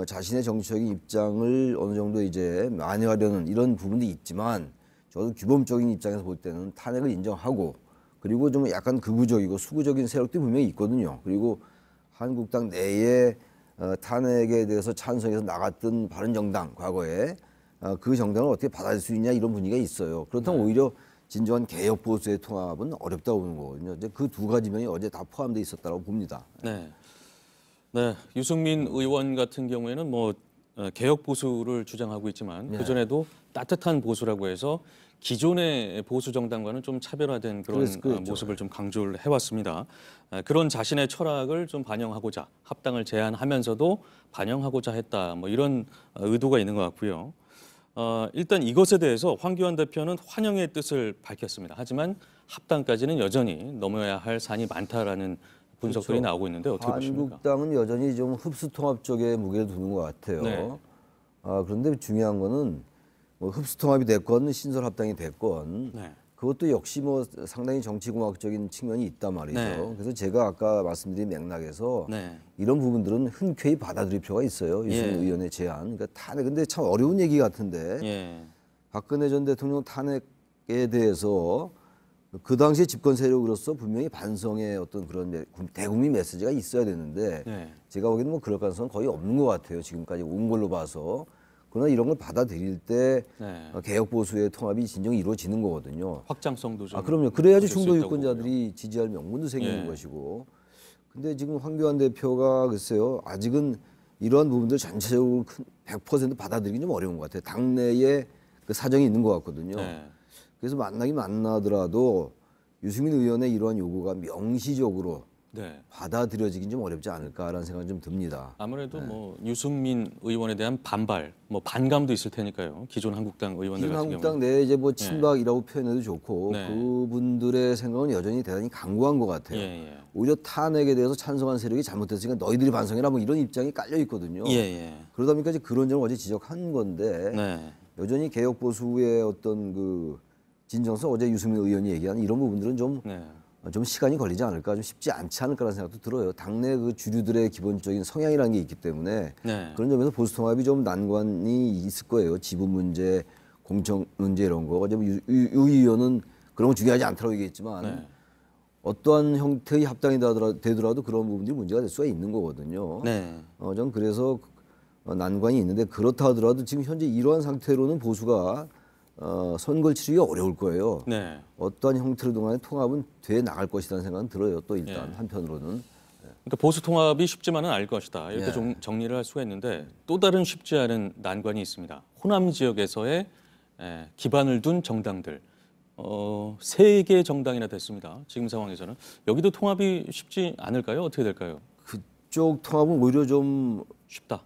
자신의 정치적인 입장을 어느 정도 이제 만회하려는 이런 부분도 있지만 저도 규범적인 입장에서 볼 때는 탄핵을 인정하고 그리고 좀 약간 극우적이고 수구적인 세력도 분명히 있거든요. 그리고 한국당 내에 탄핵에 대해서 찬성해서 나갔던 바른정당 과거에 그 정당을 어떻게 받아들일 수 있냐 이런 분위기가 있어요. 그렇다면 오히려 진정한 개혁 보수의 통합은 어렵다고 보는 거거든요. 그 두 가지 면이 어제 다 포함되어 있었다고 봅니다. 네, 유승민 의원 같은 경우에는 뭐 개혁 보수를 주장하고 있지만 그 전에도 따뜻한 보수라고 해서 기존의 보수 정당과는 좀 차별화된 그런 모습을 좀 강조를 해왔습니다. 그런 자신의 철학을 좀 반영하고자 합당을 제안하면서도 반영하고자 했다. 뭐 이런 의도가 있는 것 같고요. 일단 이것에 대해서 황교안 대표는 환영의 뜻을 밝혔습니다. 하지만 합당까지는 여전히 넘어야 할 산이 많다라는 분석들이 나오고 있는데 어떻게 보십니까? 한국당은 여전히 좀 흡수 통합 쪽에 무게를 두는 것 같아요. 그런데 중요한 거는 뭐 흡수 통합이 됐건 신설 합당이 됐건 그것도 역시 뭐 상당히 정치공학적인 측면이 있단 말이죠. 그래서 제가 아까 말씀드린 맥락에서 이런 부분들은 흔쾌히 받아들일 필요가 있어요. 유승민 의원의 제안. 그러니까 탄핵 근데 참 어려운 얘기 같은데 박근혜 전 대통령 탄핵에 대해서 그 당시에 집권 세력으로서 분명히 반성의 어떤 그런 대국민 메시지가 있어야 되는데 제가 보기에는 뭐 그럴 가능성은 거의 없는 것 같아요. 지금까지 온 걸로 봐서. 그러나 이런 걸 받아들일 때 개혁 보수의 통합이 진정 이루어지는 거거든요. 확장성도 좀. 그럼요. 그래야지 중도 유권자들이 지지할 명분도 생기는 것이고. 근데 지금 황교안 대표가 글쎄요. 아직은 이러한 부분들 전체적으로 100% 받아들이기 좀 어려운 것 같아요. 당내에 그 사정이 있는 것 같거든요. 그래서 만나긴 만나더라도 유승민 의원의 이러한 요구가 명시적으로 받아들여지긴 좀 어렵지 않을까라는 생각이 좀 듭니다. 아무래도 뭐 유승민 의원에 대한 반발, 뭐 반감도 있을 테니까요. 기존 한국당 의원들 기존 같은 한국당 내에 이제 뭐 친박이라고 표현해도 좋고 그분들의 생각은 여전히 대단히 강고한 것 같아요. 오히려 탄핵에 대해서 찬성한 세력이 잘못했으니까 너희들이 반성해라 뭐 이런 입장이 깔려 있거든요. 그러다 보니까 이제 그런 점을 어제 지적한 건데 여전히 개혁 보수의 어떤 그 진정성, 어제 유승민 의원이 얘기한 이런 부분들은 좀 시간이 걸리지 않을까, 좀 쉽지 않지 않을까라는 생각도 들어요. 당내 그 주류들의 기본적인 성향이라는 게 있기 때문에 그런 점에서 보수 통합이 좀 난관이 있을 거예요. 지분 문제, 공천 문제 이런 거. 어제 유 의원은 그런 건 중요하지 않다고 얘기했지만 어떠한 형태의 합당이 되더라도 그런 부분들이 문제가 될 수가 있는 거거든요. 전 그래서 난관이 있는데 그렇다 하더라도 지금 현재 이러한 상태로는 보수가 선거를 치르기 어려울 거예요. 어떠한 형태로 동안의 통합은 돼 나갈 것이라는 생각은 들어요. 또 일단 한편으로는. 그러니까 보수 통합이 쉽지만은 않을 것이다. 이렇게 좀 정리를 할 수가 있는데 또 다른 쉽지 않은 난관이 있습니다. 호남 지역에서의 기반을 둔 정당들. 3개 정당이나 됐습니다. 지금 상황에서는. 여기도 통합이 쉽지 않을까요? 어떻게 될까요? 그쪽 통합은 오히려 좀 쉽다.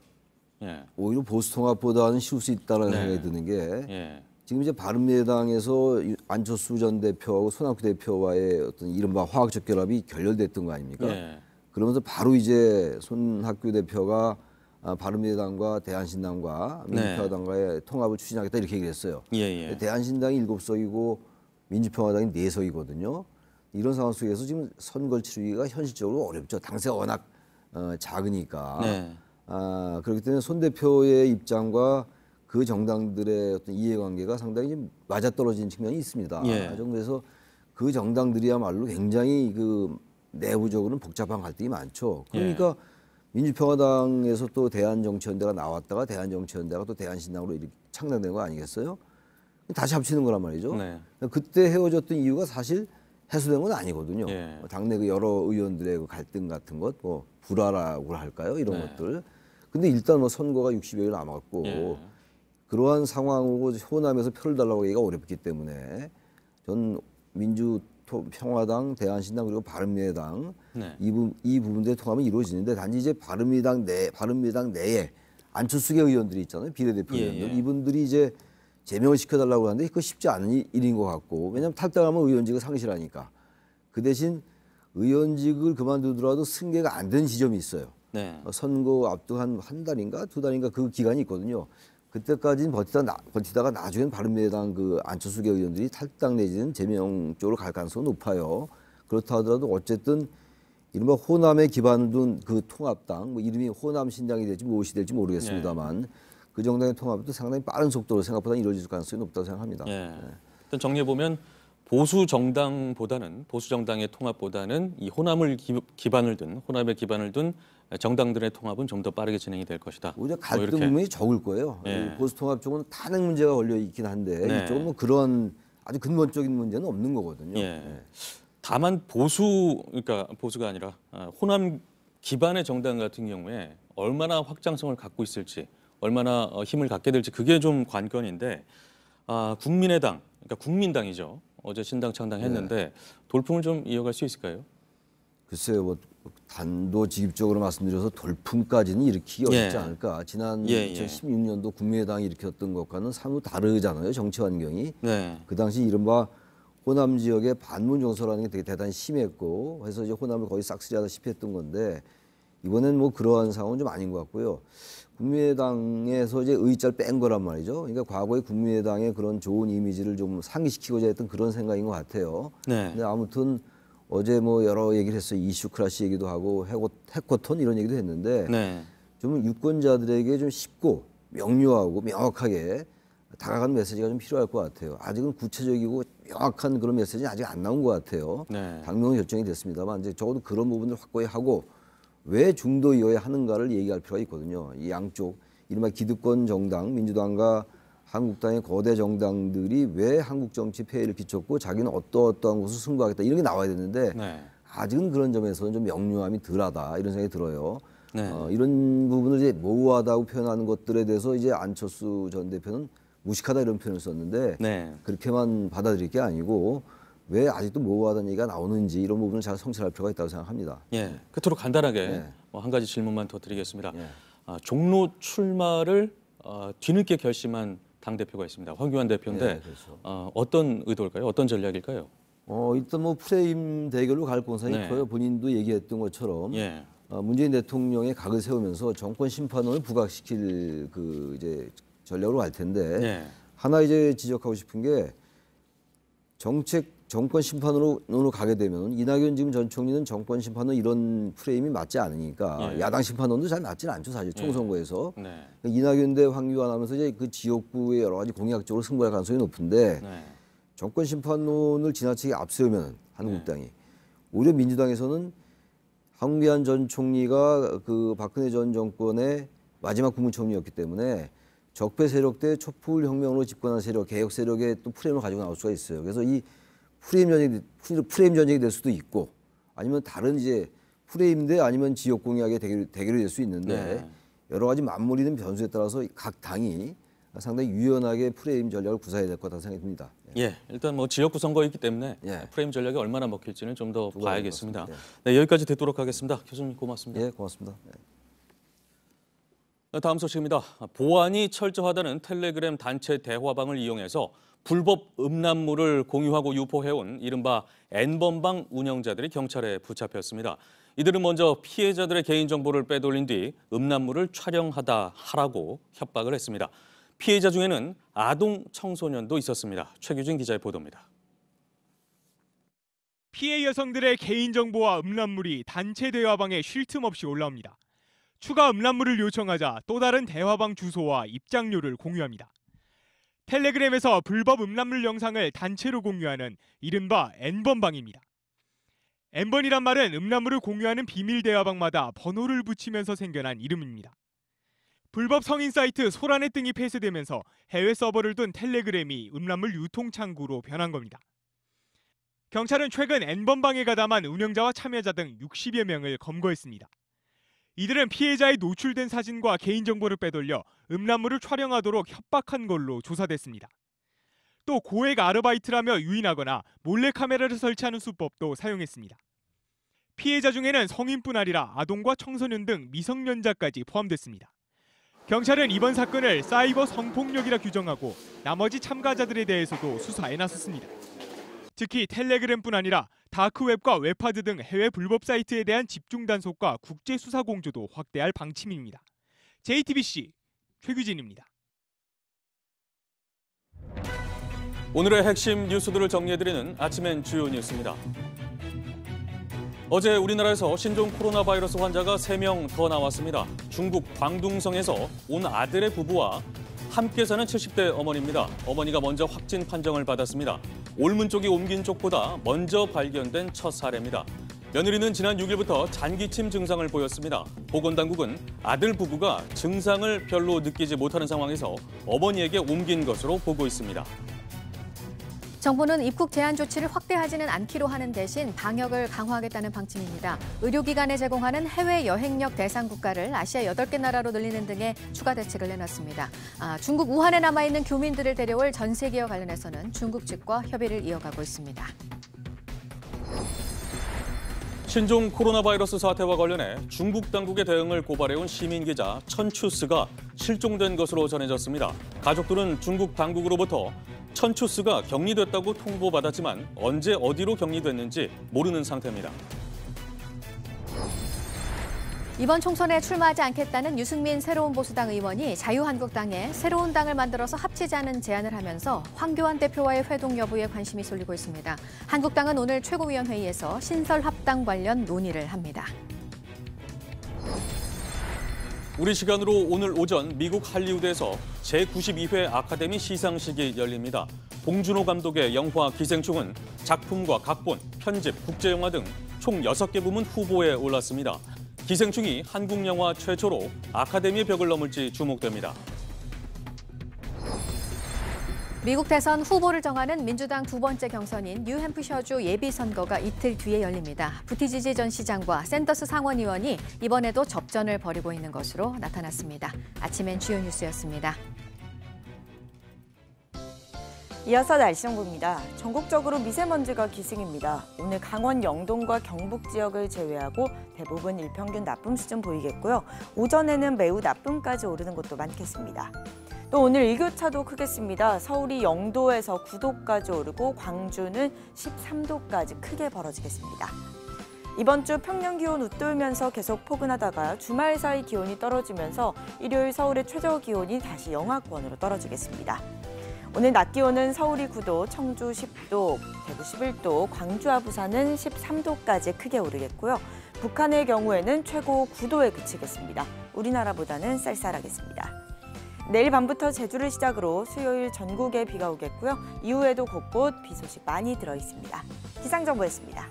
오히려 보수 통합보다는 쉬울 수 있다는 생각이 드는 게 지금 이제 바른미래당에서 안철수 전 대표하고 손학규 대표와의 어떤 이른바 화학적 결합이 결렬됐던 거 아닙니까? 그러면서 바로 이제 손학규 대표가 바른미래당과 대한신당과 민주평화당과의 통합을 추진하겠다 이렇게 얘기를 했어요. 대한신당이 7석이고 민주평화당이 4석이거든요. 이런 상황 속에서 지금 선거를 치르기가 현실적으로 어렵죠. 당세가 워낙 작으니까. 그렇기 때문에 손 대표의 입장과 그 정당들의 어떤 이해관계가 상당히 좀 맞아떨어지는 측면이 있습니다. 그래서 그 정당들이야말로 굉장히 그 내부적으로는 복잡한 갈등이 많죠. 그러니까 민주평화당에서 또 대한정치연대가 나왔다가 대한정치연대가 또 대한신당으로 이렇게 창당된 거 아니겠어요? 다시 합치는 거란 말이죠. 그때 헤어졌던 이유가 사실 해소된 건 아니거든요. 당내 그 여러 의원들의 그 갈등 같은 것, 뭐 불화라고 할까요? 이런 것들. 근데 일단 뭐 선거가 60여일 남았고 그러한 상황으로 호남에서 표를 달라고 하기가 어렵기 때문에 전 민주평화당, 대한신당 그리고 바른미래당 이 부분들의 통합은 이루어지는데 단지 이제 바른미래당 내에 안철수계 의원들이 있잖아요. 비례대표 의원들. 이분들이 이제 제명을 시켜달라고 하는데 그거 쉽지 않은 일인 것 같고 왜냐하면 탈당하면 의원직을 상실하니까 그 대신 의원직을 그만두더라도 승계가 안 되는 지점이 있어요. 선거 앞두고 한 달인가 2달인가 그 기간이 있거든요. 그때까지는 버티다가 나중엔 바른미래당 그 안철수계 의원들이 탈당 내지는 제명 쪽으로 갈 가능성이 높아요. 그렇다 하더라도 어쨌든 이른바 호남에 기반을 둔 그 통합당, 뭐 이름이 호남신당이 될지 무엇이 될지 모르겠습니다만 그 정당의 통합도 상당히 빠른 속도로 생각보다 이루어질 가능성이 높다고 생각합니다. 일단 정리해보면 보수 정당의 통합보다는 이 호남을 기반을 둔 호남에 기반을 둔 정당들의 통합은 좀 더 빠르게 진행이 될 것이다. 오히려 갈등 부분이 적을 거예요. 보수 통합 쪽은 탄핵 문제가 걸려 있긴 한데 이쪽은 뭐 그런 아주 근본적인 문제는 없는 거거든요. 다만 보수가 아니라 호남 기반의 정당 같은 경우에 얼마나 확장성을 갖고 있을지, 얼마나 힘을 갖게 될지 그게 좀 관건인데 국민의당, 그러니까 국민당이죠. 어제 신당 창당했는데 돌풍을 좀 이어갈 수 있을까요? 글쎄요, 뭐 단도직입적으로 말씀드려서 돌풍까지는 일으키기 어렵지 않을까. 지난 2016년도 국민의당이 일으켰던 것과는 사뭇 다르잖아요. 정치 환경이. 그 당시 이른바 호남 지역의 반문 정서라는 게 되게 대단히 심했고 해서 이제 호남을 거의 싹쓸이하다시피 했던 건데 이번엔 뭐 그러한 상황은 좀 아닌 것 같고요. 국민의당에서 이제 의자를 뺀 거란 말이죠. 그러니까 과거의 국민의당의 그런 좋은 이미지를 좀 상기시키고자 했던 그런 생각인 것 같아요. 근데 아무튼 어제 뭐 여러 얘기를 했어요. 이슈 크라시 얘기도 하고 해코톤 이런 얘기도 했는데 좀 유권자들에게 좀 쉽고 명료하고 명확하게 다가가는 메시지가 좀 필요할 것 같아요. 아직은 구체적이고 명확한 그런 메시지는 아직 안 나온 것 같아요. 네. 당명은 결정이 됐습니다만 이제 적어도 그런 부분을 확고히 하고 왜 중도이어야 하는가를 얘기할 필요가 있거든요. 이 양쪽 이른바 기득권 정당, 민주당과 한국당의 거대 정당들이 왜 한국 정치 폐해를 끼쳤고 자기는 어떠한 곳을 승부하겠다 이런 게 나와야 되는데 네. 아직은 그런 점에서는 좀 명료함이 덜하다 이런 생각이 들어요. 네. 이런 부분을 이제 모호하다고 표현하는 것들에 대해서 이제 안철수 전 대표는 무식하다 이런 표현을 썼는데 네. 그렇게만 받아들일 게 아니고 왜 아직도 모호하다는 얘기가 나오는지 이런 부분을 잘 성찰할 필요가 있다고 생각합니다. 예, 끝으로 간단하게 한 가지 질문만 더 드리겠습니다. 종로 출마를 뒤늦게 결심한 당대표가 있습니다. 황교안 대표인데 그렇죠. 어떤 의도일까요? 어떤 전략일까요? 일단 뭐 프레임 대결로 갈 공산이 커요. 본인도 얘기했던 것처럼 문재인 대통령의 각을 세우면서 정권 심판원을 부각시킬 그 이제 전략으로 갈 텐데 하나 이제 지적하고 싶은 게 정권 심판으로 가게 되면 이낙연 지금 전 총리는 정권 심판원 이런 프레임이 맞지 않으니까 야당 심판원도 잘 맞지는 않죠 사실 총선거에서 이낙연 대 황교안 하면서 이제 그 지역구의 여러 가지 공약적으로 승부할 가능성이 높은데 정권 심판론을 지나치게 앞세우면 한국당이 오히려 민주당에서는 황교안 전 총리가 그 박근혜 전 정권의 마지막 국무총리였기 때문에 적폐 세력 대 촛불 혁명으로 집권한 세력, 개혁 세력의 또 프레임을 가지고 나올 수가 있어요. 그래서 이 프레임 전쟁이 될 수도 있고 아니면 다른 이제 프레임 대 아니면 지역 공약의 대결이 될 수 있는데 여러 가지 맞물리는 변수에 따라서 각 당이 상당히 유연하게 프레임 전략을 구사해야 될 것 같다는 생각이 듭니다. 예, 일단 뭐 지역구 선거이기 때문에 프레임 전략이 얼마나 먹힐지는 좀 더 봐야겠습니다. 네, 여기까지 듣도록 하겠습니다. 교수님 고맙습니다. 예, 고맙습니다. 다음 소식입니다. 보안이 철저하다는 텔레그램 단체 대화방을 이용해서 불법 음란물을 공유하고 유포해온 이른바 N번방 운영자들이 경찰에 붙잡혔습니다. 이들은 먼저 피해자들의 개인정보를 빼돌린 뒤 음란물을 촬영하라고 협박을 했습니다. 피해자 중에는 아동 청소년도 있었습니다. 최규진 기자의 보도입니다. 피해 여성들의 개인정보와 음란물이 단체 대화방에 쉴 틈 없이 올라옵니다. 추가 음란물을 요청하자 또 다른 대화방 주소와 입장료를 공유합니다. 텔레그램에서 불법 음란물 영상을 단체로 공유하는 이른바 N번방입니다. N번이란 말은 음란물을 공유하는 비밀 대화방마다 번호를 붙이면서 생겨난 이름입니다. 불법 성인 사이트 소란의 등이 폐쇄되면서 해외 서버를 둔 텔레그램이 음란물 유통 창구로 변한 겁니다. 경찰은 최근 N번방에 가담한 운영자와 참여자 등 60여 명을 검거했습니다. 이들은 피해자의 노출된 사진과 개인정보를 빼돌려 음란물을 촬영하도록 협박한 걸로 조사됐습니다. 또 고액 아르바이트라며 유인하거나 몰래카메라를 설치하는 수법도 사용했습니다. 피해자 중에는 성인뿐 아니라 아동과 청소년 등 미성년자까지 포함됐습니다. 경찰은 이번 사건을 사이버 성폭력이라 규정하고 나머지 참가자들에 대해서도 수사에 나섰습니다. 특히 텔레그램뿐 아니라 다크웹과 웹하드 등 해외 불법 사이트에 대한 집중 단속과 국제 수사 공조도 확대할 방침입니다. JTBC 최규진입니다. 오늘의 핵심 뉴스들을 정리해드리는 아침엔 주요 뉴스입니다. 어제 우리나라에서 신종 코로나 바이러스 환자가 3명 더 나왔습니다. 중국 광둥성에서 온 아들의 부부와 함께 사는 70대 어머니입니다. 어머니가 먼저 확진 판정을 받았습니다. 올문 쪽이 옮긴 쪽보다 먼저 발견된 첫 사례입니다. 며느리는 지난 6일부터 잔기침 증상을 보였습니다. 보건당국은 아들 부부가 증상을 별로 느끼지 못하는 상황에서 어머니에게 옮긴 것으로 보고 있습니다. 정부는 입국 제한 조치를 확대하지는 않기로 하는 대신 방역을 강화하겠다는 방침입니다. 의료기관에 제공하는 해외 여행력 대상 국가를 아시아 8개 나라로 늘리는 등의 추가 대책을 내놨습니다. 중국 우한에 남아있는 교민들을 데려올 전세기와 관련해서는 중국 측과 협의를 이어가고 있습니다. 신종 코로나 바이러스 사태와 관련해 중국 당국의 대응을 고발해온 시민 기자 천추스가 실종된 것으로 전해졌습니다. 가족들은 중국 당국으로부터 천추스가 격리됐다고 통보받았지만 언제 어디로 격리됐는지 모르는 상태입니다. 이번 총선에 출마하지 않겠다는 유승민 새로운 보수당 의원이 자유한국당에 새로운 당을 만들어서 합치자는 제안을 하면서 황교안 대표와의 회동 여부에 관심이 쏠리고 있습니다. 한국당은 오늘 최고위원회의에서 신설 합당 관련 논의를 합니다. 우리 시간으로 오늘 오전 미국 할리우드에서 제92회 아카데미 시상식이 열립니다. 봉준호 감독의 영화 기생충은 작품과 각본, 편집, 국제영화 등 총 6개 부문 후보에 올랐습니다. 기생충이 한국 영화 최초로 아카데미의 벽을 넘을지 주목됩니다. 미국 대선 후보를 정하는 민주당 두 번째 경선인 뉴햄프셔주 예비선거가 이틀 뒤에 열립니다. 부티지지 전 시장과 샌더스 상원의원이 이번에도 접전을 벌이고 있는 것으로 나타났습니다. 아침엔 주요 뉴스였습니다. 이어서 날씨 정보입니다. 전국적으로 미세먼지가 기승입니다. 오늘 강원 영동과 경북 지역을 제외하고 대부분 일평균 나쁨 수준 보이겠고요. 오전에는 매우 나쁨까지 오르는 곳도 많겠습니다. 또 오늘 일교차도 크겠습니다. 서울이 0도에서 9도까지 오르고 광주는 13도까지 크게 벌어지겠습니다. 이번 주 평년 기온 웃돌면서 계속 포근하다가 주말 사이 기온이 떨어지면서 일요일 서울의 최저 기온이 다시 영하권으로 떨어지겠습니다. 오늘 낮 기온은 서울이 9도, 청주 10도, 대구 11도, 광주와 부산은 13도까지 크게 오르겠고요. 북한의 경우에는 최고 9도에 그치겠습니다. 우리나라보다는 쌀쌀하겠습니다. 내일 밤부터 제주를 시작으로 수요일 전국에 비가 오겠고요. 이후에도 곳곳 비 소식 많이 들어 있습니다. 기상정보였습니다.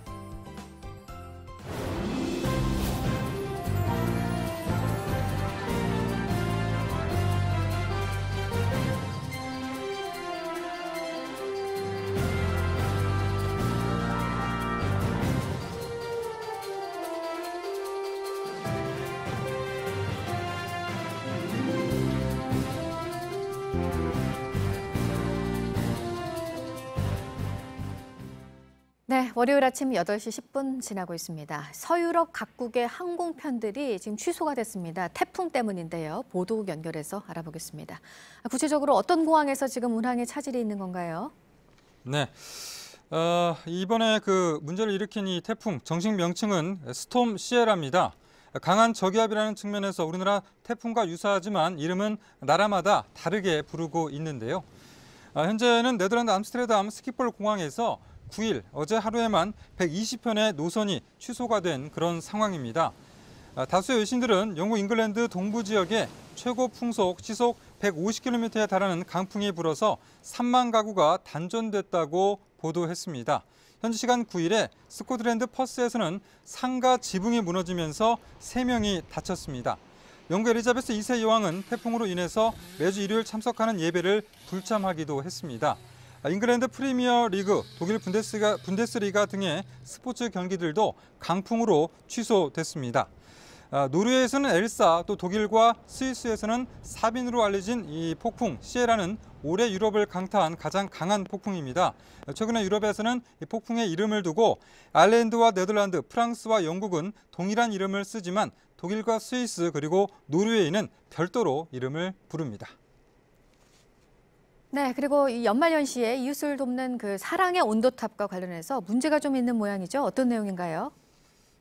네, 월요일 아침 8시 10분 지나고 있습니다. 서유럽 각국의 항공편들이 지금 취소가 됐습니다. 태풍 때문인데요. 보도국 연결해서 알아보겠습니다. 구체적으로 어떤 공항에서 지금 운항에 차질이 있는 건가요? 네, 이번에 그 문제를 일으킨 이 태풍 정식 명칭은 스톰 시에라입니다. 강한 저기압이라는 측면에서 우리나라 태풍과 유사하지만 이름은 나라마다 다르게 부르고 있는데요. 현재는 네덜란드 암스테르담 스키폴 공항에서 9일 어제 하루에만 120편의 노선이 취소가 된 그런 상황입니다. 다수의 외신들은 영국 잉글랜드 동부 지역에 최고 풍속 시속 150km에 달하는 강풍이 불어서 3만 가구가 단전됐다고 보도했습니다. 현지 시간 9일에 스코틀랜드 퍼스에서는 상가 지붕이 무너지면서 3명이 다쳤습니다. 영국 엘리자베스 2세 여왕은 태풍으로 인해서 매주 일요일 참석하는 예배를 불참하기도 했습니다. 잉글랜드 프리미어 리그, 독일 분데스리가 등의 스포츠 경기들도 강풍으로 취소됐습니다. 노르웨이에서는 엘사, 또 독일과 스위스에서는 사빈으로 알려진 이 폭풍 시에라는 올해 유럽을 강타한 가장 강한 폭풍입니다. 최근에 유럽에서는 이 폭풍의 이름을 두고 아일랜드와 네덜란드, 프랑스와 영국은 동일한 이름을 쓰지만 독일과 스위스 그리고 노르웨이는 별도로 이름을 부릅니다. 네, 그리고 이 연말연시에 이웃을 돕는 그 사랑의 온도탑과 관련해서 문제가 좀 있는 모양이죠. 어떤 내용인가요?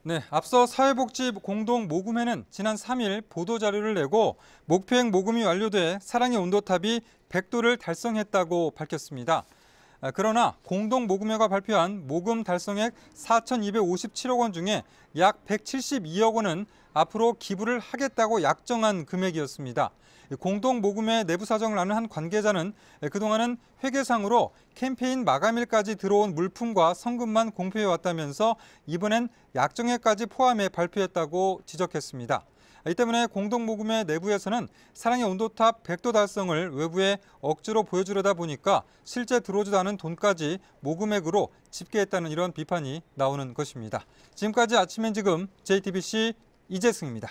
네, 앞서 사회복지 공동 모금회는 지난 3일 보도자료를 내고 목표액 모금이 완료돼 사랑의 온도탑이 100도를 달성했다고 밝혔습니다. 그러나 공동 모금회가 발표한 모금 달성액 4,257억 원 중에 약 172억 원은 앞으로 기부를 하겠다고 약정한 금액이었습니다. 공동 모금회 내부 사정을 아는 한 관계자는 그동안은 회계상으로 캠페인 마감일까지 들어온 물품과 성금만 공표해왔다면서 이번엔 약정액까지 포함해 발표했다고 지적했습니다. 이 때문에 공동 모금회 내부에서는 사랑의 온도탑 100도 달성을 외부에 억지로 보여주려다 보니까 실제 들어오지도 않은 돈까지 모금액으로 집계했다는 이런 비판이 나오는 것입니다. 지금까지 아침엔 지금 JTBC 이재승입니다.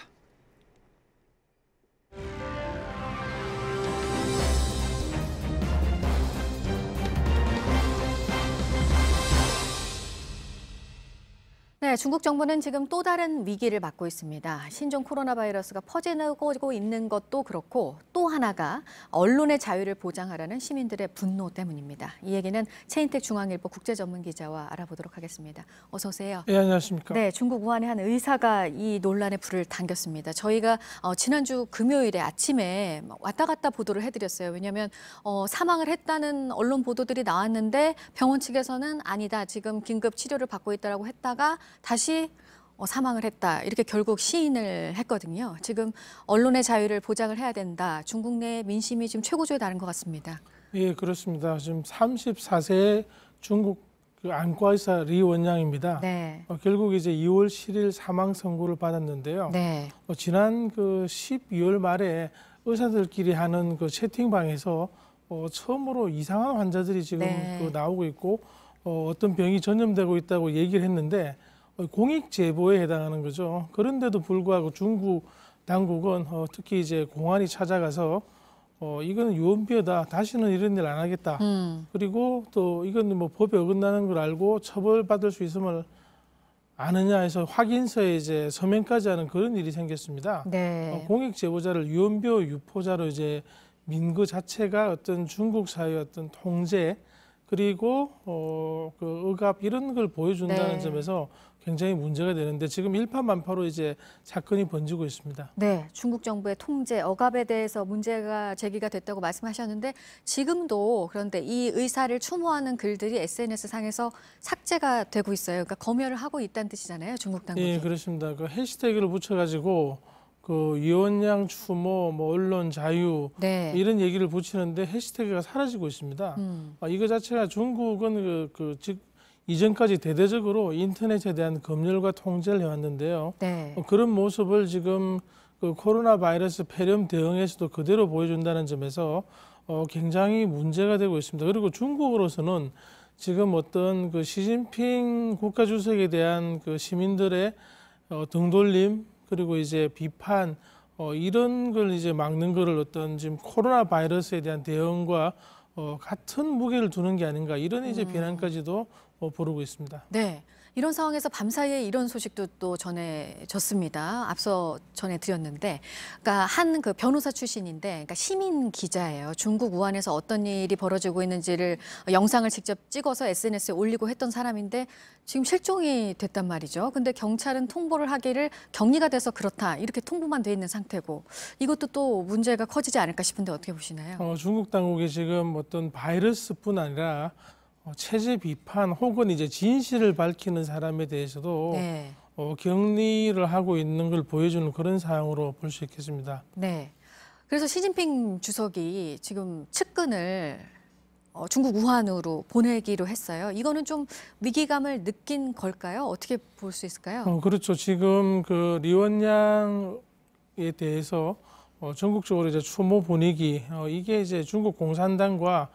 네, 중국 정부는 지금 또 다른 위기를 맞고 있습니다. 신종 코로나 바이러스가 퍼지고 있는 것도 그렇고 또 하나가 언론의 자유를 보장하라는 시민들의 분노 때문입니다. 이 얘기는 최인택 중앙일보 국제전문기자와 알아보도록 하겠습니다. 어서 오세요. 네, 안녕하십니까. 네, 중국 우한의 한 의사가 이 논란에 불을 당겼습니다. 저희가 지난주 금요일에 아침에 왔다 갔다 보도를 해드렸어요. 왜냐하면 사망을 했다는 언론 보도들이 나왔는데 병원 측에서는 아니다, 지금 긴급 치료를 받고 있다라고 했다가 다시 사망을 했다. 이렇게 결국 시인을 했거든요. 지금 언론의 자유를 보장을 해야 된다. 중국 내 민심이 지금 최고조에 달한 것 같습니다. 예, 그렇습니다. 지금 34세 중국 안과 의사 리 원양입니다. 네. 결국 이제 2월 7일 사망 선고를 받았는데요. 네. 지난 12월 말에 의사들끼리 하는 채팅방에서 처음으로 이상한 환자들이 지금 네. 나오고 있고 어떤 병이 전염되고 있다고 얘기를 했는데 공익 제보에 해당하는 거죠. 그런데도 불구하고 중국 당국은 특히 이제 공안이 찾아가서 이거는 유언비어다. 다시는 이런 일 안 하겠다. 그리고 또 이건 뭐 법에 어긋나는 걸 알고 처벌받을 수 있음을 아느냐 해서 확인서에 이제 서명까지 하는 그런 일이 생겼습니다. 네. 공익 제보자를 유언비어 유포자로 이제 민 그 자체가 어떤 중국 사회의 어떤 통제 그리고 그 억압 이런 걸 보여준다는 네. 점에서 굉장히 문제가 되는데 지금 일파만파로 이제 사건이 번지고 있습니다. 네, 중국 정부의 통제, 억압에 대해서 문제가 제기가 됐다고 말씀하셨는데 지금도 그런데 이 의사를 추모하는 글들이 SNS 상에서 삭제가 되고 있어요. 그러니까 검열을 하고 있다는 뜻이잖아요, 중국 당국이. 예, 그렇습니다. 그 해시태그를 붙여가지고 그 이원양 추모, 뭐 언론 자유 네. 이런 얘기를 붙이는데 해시태그가 사라지고 있습니다. 이거 자체가 중국은 즉 이전까지 대대적으로 인터넷에 대한 검열과 통제를 해왔는데요. 네. 그런 모습을 지금 그 코로나 바이러스 폐렴 대응에서도 그대로 보여준다는 점에서 굉장히 문제가 되고 있습니다. 그리고 중국으로서는 지금 어떤 그 시진핑 국가주석에 대한 그 시민들의 등돌림 그리고 이제 비판 이런 걸 이제 막는 거를 어떤 지금 코로나 바이러스에 대한 대응과 같은 무게를 두는 게 아닌가 이런 이제 비난까지도 부르고 있습니다. 네. 이런 상황에서 밤사이에 이런 소식도 또 전해졌습니다. 앞서 전해드렸는데, 그러니까 한 그 변호사 출신인데, 그러니까 시민 기자예요. 중국 우한에서 어떤 일이 벌어지고 있는지를 영상을 직접 찍어서 SNS에 올리고 했던 사람인데 지금 실종이 됐단 말이죠. 근데 경찰은 통보를 하기를 격리가 돼서 그렇다 이렇게 통보만 돼 있는 상태고 이것도 또 문제가 커지지 않을까 싶은데 어떻게 보시나요? 중국 당국이 지금 어떤 바이러스뿐 아니라 체제 비판 혹은 이제 진실을 밝히는 사람에 대해서도 네. 격리를 하고 있는 걸 보여주는 그런 상황으로 볼 수 있겠습니다. 네. 그래서 시진핑 주석이 지금 측근을 중국 우한으로 보내기로 했어요. 이거는 좀 위기감을 느낀 걸까요? 어떻게 볼 수 있을까요? 그렇죠. 지금 그 리원양에 대해서 전국적으로 이제 추모 분위기 이게 이제 중국 공산당과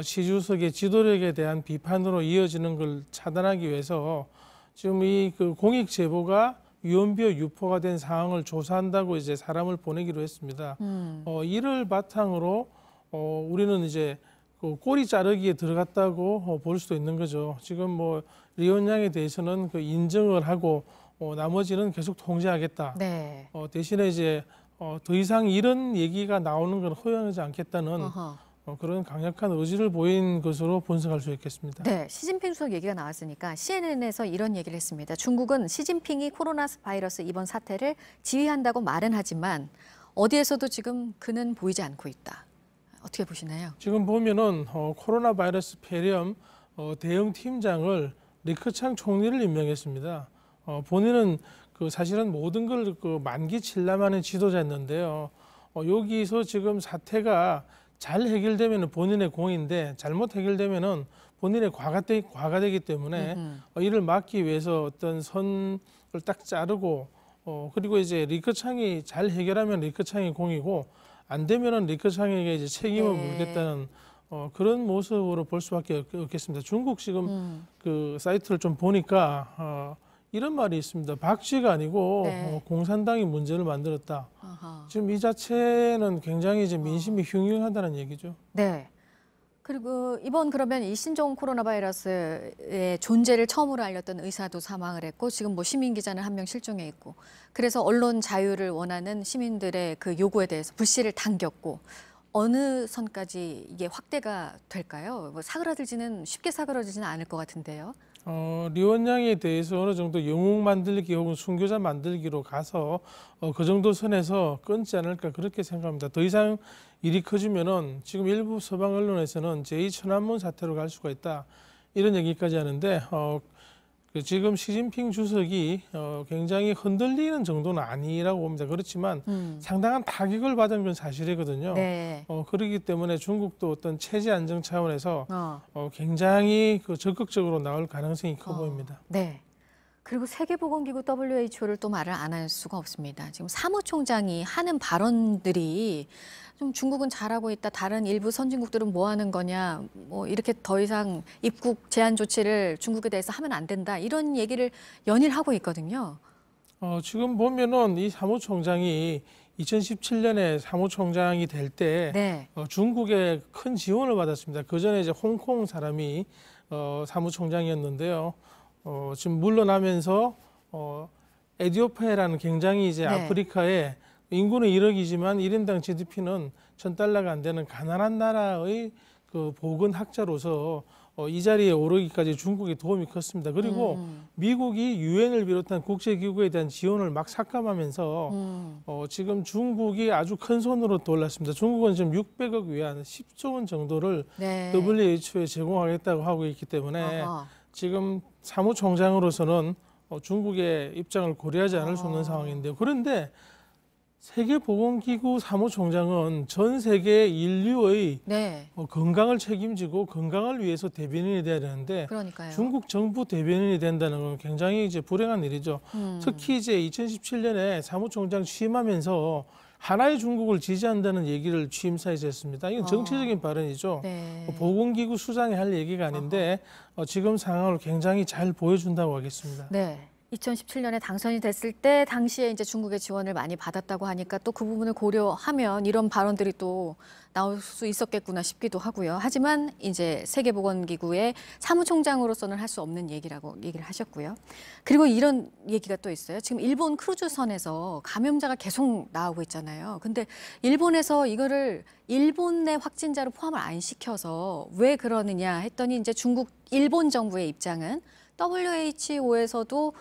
시 주석의 지도력에 대한 비판으로 이어지는 걸 차단하기 위해서 지금 이 그 공익 제보가 유언비어 유포가 된 상황을 조사한다고 이제 사람을 보내기로 했습니다. 이를 바탕으로 우리는 이제 그 꼬리 자르기에 들어갔다고 볼 수도 있는 거죠. 지금 뭐 리원양에 대해서는 그 인정을 하고 나머지는 계속 통제하겠다. 네. 대신에 이제 더 이상 이런 얘기가 나오는 건 허용하지 않겠다는 그런 강력한 의지를 보인 것으로 분석할 수 있겠습니다. 네, 시진핑 주석 얘기가 나왔으니까 CNN에서 이런 얘기를 했습니다. 중국은 시진핑이 코로나 바이러스 이번 사태를 지휘한다고 말은 하지만 어디에서도 지금 그는 보이지 않고 있다. 어떻게 보시나요? 지금 보면은 코로나 바이러스 폐렴 대응 팀장을 리커창 총리를 임명했습니다. 본인은 그 사실은 모든 걸 그 만기 칠남하는 지도자였는데요. 여기서 지금 사태가 잘 해결되면 본인의 공인데 잘못 해결되면은 본인의 과가 되기 때문에 이를 막기 위해서 어떤 선을 딱 자르고 그리고 이제 리커창이 잘 해결하면 리커창이 공이고 안 되면은 리커창에게 이제 책임을 물겠다는 그런 모습으로 볼 수밖에 없겠습니다. 중국 지금 그 사이트를 좀 보니까 이런 말이 있습니다. 박쥐가 아니고 공산당이 문제를 만들었다. 지금 이 자체는 굉장히 이제 민심이 흉흉하다는 얘기죠. 네. 그리고 이번 그러면 이 신종 코로나 바이러스의 존재를 처음으로 알렸던 의사도 사망을 했고 지금 뭐 시민 기자는 한 명 실종해 있고 그래서 언론 자유를 원하는 시민들의 그 요구에 대해서 불씨를 당겼고 어느 선까지 이게 확대가 될까요? 뭐 쉽게 사그라들지는 않을 것 같은데요. 리원양에 대해서 어느 정도 영웅 만들기 혹은 순교자 만들기로 가서 그 정도 선에서 끊지 않을까 그렇게 생각합니다. 더 이상 일이 커지면은 지금 일부 서방 언론에서는 제2천안문 사태로 갈 수가 있다 이런 얘기까지 하는데 지금 시진핑 주석이 굉장히 흔들리는 정도는 아니라고 봅니다. 그렇지만 상당한 타격을 받은 건 사실이거든요. 네. 그렇기 때문에 중국도 어떤 체제 안정 차원에서 굉장히 적극적으로 나올 가능성이 커 보입니다. 네. 그리고 세계보건기구 WHO를 또 말을 안 할 수가 없습니다. 지금 사무총장이 하는 발언들이 좀 중국은 잘하고 있다, 다른 일부 선진국들은 뭐 하는 거냐, 뭐 이렇게 더 이상 입국 제한 조치를 중국에 대해서 하면 안 된다, 이런 얘기를 연일 하고 있거든요. 지금 보면은 이 사무총장이 2017년에 사무총장이 될 때 중국의 큰 지원을 받았습니다. 그 전에 이제 홍콩 사람이 사무총장이었는데요. 지금 물러나면서 에티오피아라는 굉장히 이제 아프리카에 인구는 1억이지만 1인당 GDP는 $1,000가 안 되는 가난한 나라의 그 보건학자로서 이 자리에 오르기까지 중국의 도움이 컸습니다. 그리고 미국이 유엔을 비롯한 국제기구에 대한 지원을 막 삭감하면서 지금 중국이 아주 큰 손으로 돌랐습니다. 중국은 지금 600억 위안 10조 원 정도를 WHO에 제공하겠다고 하고 있기 때문에 지금 사무총장으로서는 중국의 입장을 고려하지 않을 수 없는 상황인데요. 그런데 세계보건기구 사무총장은 전 세계 인류의 건강을 책임지고 건강을 위해서 대변인이 돼야 되는데 중국 정부 대변인이 된다는 건 굉장히 이제 불행한 일이죠. 특히 이제 2017년에 사무총장 취임하면서 하나의 중국을 지지한다는 얘기를 취임사에서 했습니다. 이건 정치적인 발언이죠. 보건기구 수장이 할 얘기가 아닌데 지금 상황을 굉장히 잘 보여준다고 하겠습니다. 네. 2017년에 당선이 됐을 때 당시에 이제 중국의 지원을 많이 받았다고 하니까 또 그 부분을 고려하면 이런 발언들이 또 나올 수 있었겠구나 싶기도 하고요. 하지만 이제 세계보건기구의 사무총장으로서는 할 수 없는 얘기라고 얘기를 하셨고요. 그리고 이런 얘기가 또 있어요. 지금 일본 크루즈선에서 감염자가 계속 나오고 있잖아요. 근데 일본에서 이거를 일본 내 확진자로 포함을 안 시켜서 왜 그러느냐 했더니 이제 일본 정부의 입장은 WHO에서도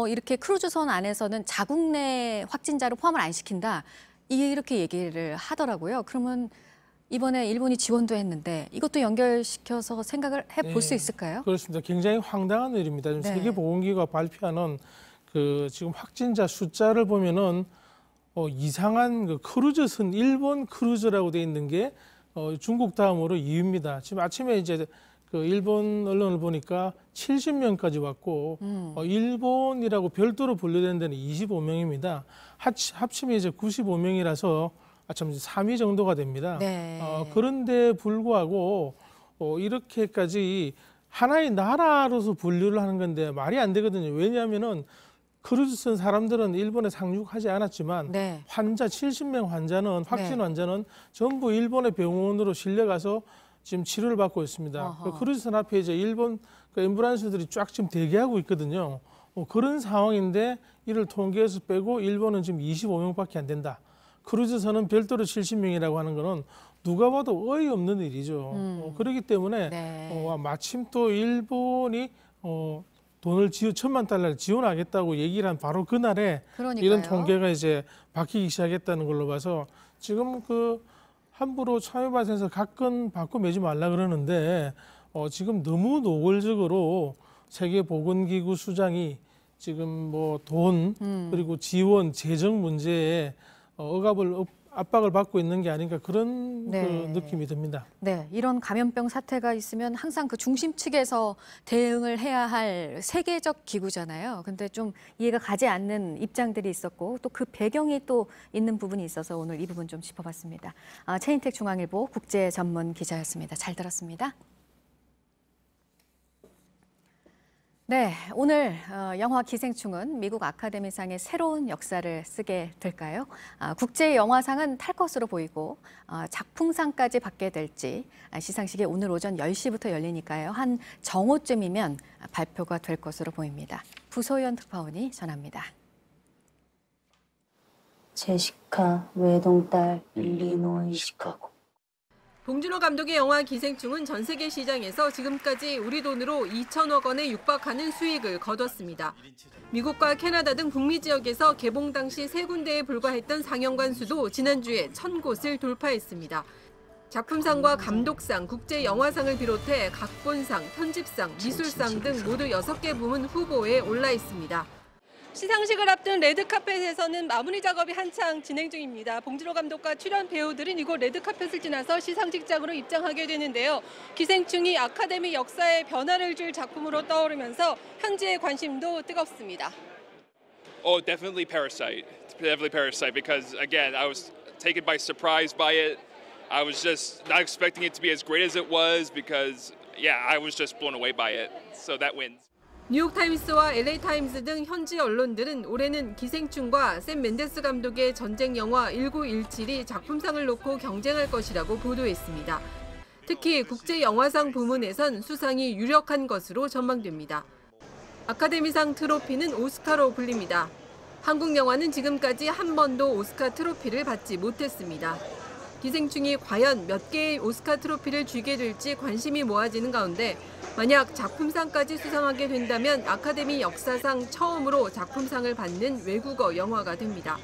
이렇게 크루즈선 안에서는 자국 내 확진자로 포함을 안 시킨다, 이렇게 얘기를 하더라고요. 그러면 이번에 일본이 지원도 했는데 이것도 연결시켜서 생각을 해볼 수 있을까요? 그렇습니다. 굉장히 황당한 일입니다. 지금 세계보건기구가 발표하는 그 지금 확진자 숫자를 보면은 이상한 그 크루즈선, 일본 크루즈라고 돼 있는 게 중국 다음으로 2위입니다. 지금 아침에 이제 그 일본 언론을 보니까 70명까지 왔고 일본이라고 별도로 분류된 데는 25명입니다. 합치면 이제 95명이라서 참 3위 정도가 됩니다. 그런데 불구하고 이렇게까지 하나의 나라로서 분류를 하는 건데 말이 안 되거든요. 왜냐하면은 크루즈선 사람들은 일본에 상륙하지 않았지만 환자 70명 환자는 확진 환자는 전부 일본의 병원으로 실려가서 지금 치료를 받고 있습니다. 그 크루즈선 앞에 이제 일본 그 앰뷸런스들이 쫙 지금 대기하고 있거든요. 그런 상황인데 이를 통계에서 빼고 일본은 지금 25명밖에 안 된다. 크루즈선은 별도로 70명이라고 하는 거는 누가 봐도 어이없는 일이죠. 그렇기 때문에 마침 또 일본이 돈을 $1,000만 지원하겠다고 얘기를 한 바로 그날에 이런 통계가 이제 바뀌기 시작했다는 걸로 봐서 지금 그 함부로 참여발생에서 각건 바꿔 매지 말라 그러는데 지금 너무 노골적으로 세계보건기구 수장이 지금 뭐 돈 그리고 지원, 재정 문제에 압박을 받고 있는 게 아닌가 그런 그 느낌이 듭니다. 네, 이런 감염병 사태가 있으면 항상 그 중심 측에서 대응을 해야 할 세계적 기구잖아요. 근데 좀 이해가 가지 않는 입장들이 있었고 또 그 배경이 또 있는 부분이 있어서 오늘 이 부분 좀 짚어봤습니다. 최인택 중앙일보 국제 전문 기자였습니다. 잘 들었습니다. 네, 오늘 영화 기생충은 미국 아카데미상의 새로운 역사를 쓰게 될까요? 국제영화상은 탈 것으로 보이고 작품상까지 받게 될지 시상식이 오늘 오전 10시부터 열리니까요. 한 정오쯤이면 발표가 될 것으로 보입니다. 부소연 특파원이 전합니다. 제시카, 외동딸, 일리노이, 시카고. 봉준호 감독의 영화 기생충은 전 세계 시장에서 지금까지 우리 돈으로 2천억 원에 육박하는 수익을 거뒀습니다. 미국과 캐나다 등 북미 지역에서 개봉 당시 3군데에 불과했던 상영관 수도 지난주에 1,000곳을 돌파했습니다. 작품상과 감독상, 국제영화상을 비롯해 각본상, 편집상, 미술상 등 모두 6개 부문 후보에 올라 있습니다. 시상식을 앞둔 레드카펫에서는 마무리 작업이 한창 진행 중입니다. 봉준호 감독과 출연 배우들은 이곳 레드카펫을 지나서 시상식장으로 입장하게 되는데요. 기생충이 아카데미 역사에 변화를 줄 작품으로 떠오르면서 현지의 관심도 뜨겁습니다. Oh, definitely Parasite. Definitely Parasite because again, I was taken by surprise by it. I was just not expecting it to be as great as it was because I was just blown away by it. So that wins. 뉴욕타임스와 LA타임스 등 현지 언론들은 올해는 기생충과 샘 멘데스 감독의 전쟁 영화 1917이 작품상을 놓고 경쟁할 것이라고 보도했습니다. 특히 국제영화상 부문에선 수상이 유력한 것으로 전망됩니다. 아카데미상 트로피는 오스카로 불립니다. 한국 영화는 지금까지 한 번도 오스카 트로피를 받지 못했습니다. 기생충이 과연 몇 개의 오스카 트로피를 쥐게 될지 관심이 모아지는 가운데 만약 작품상까지 수상하게 된다면 아카데미 역사상 처음으로 작품상을 받는 외국어 영화가 됩니다.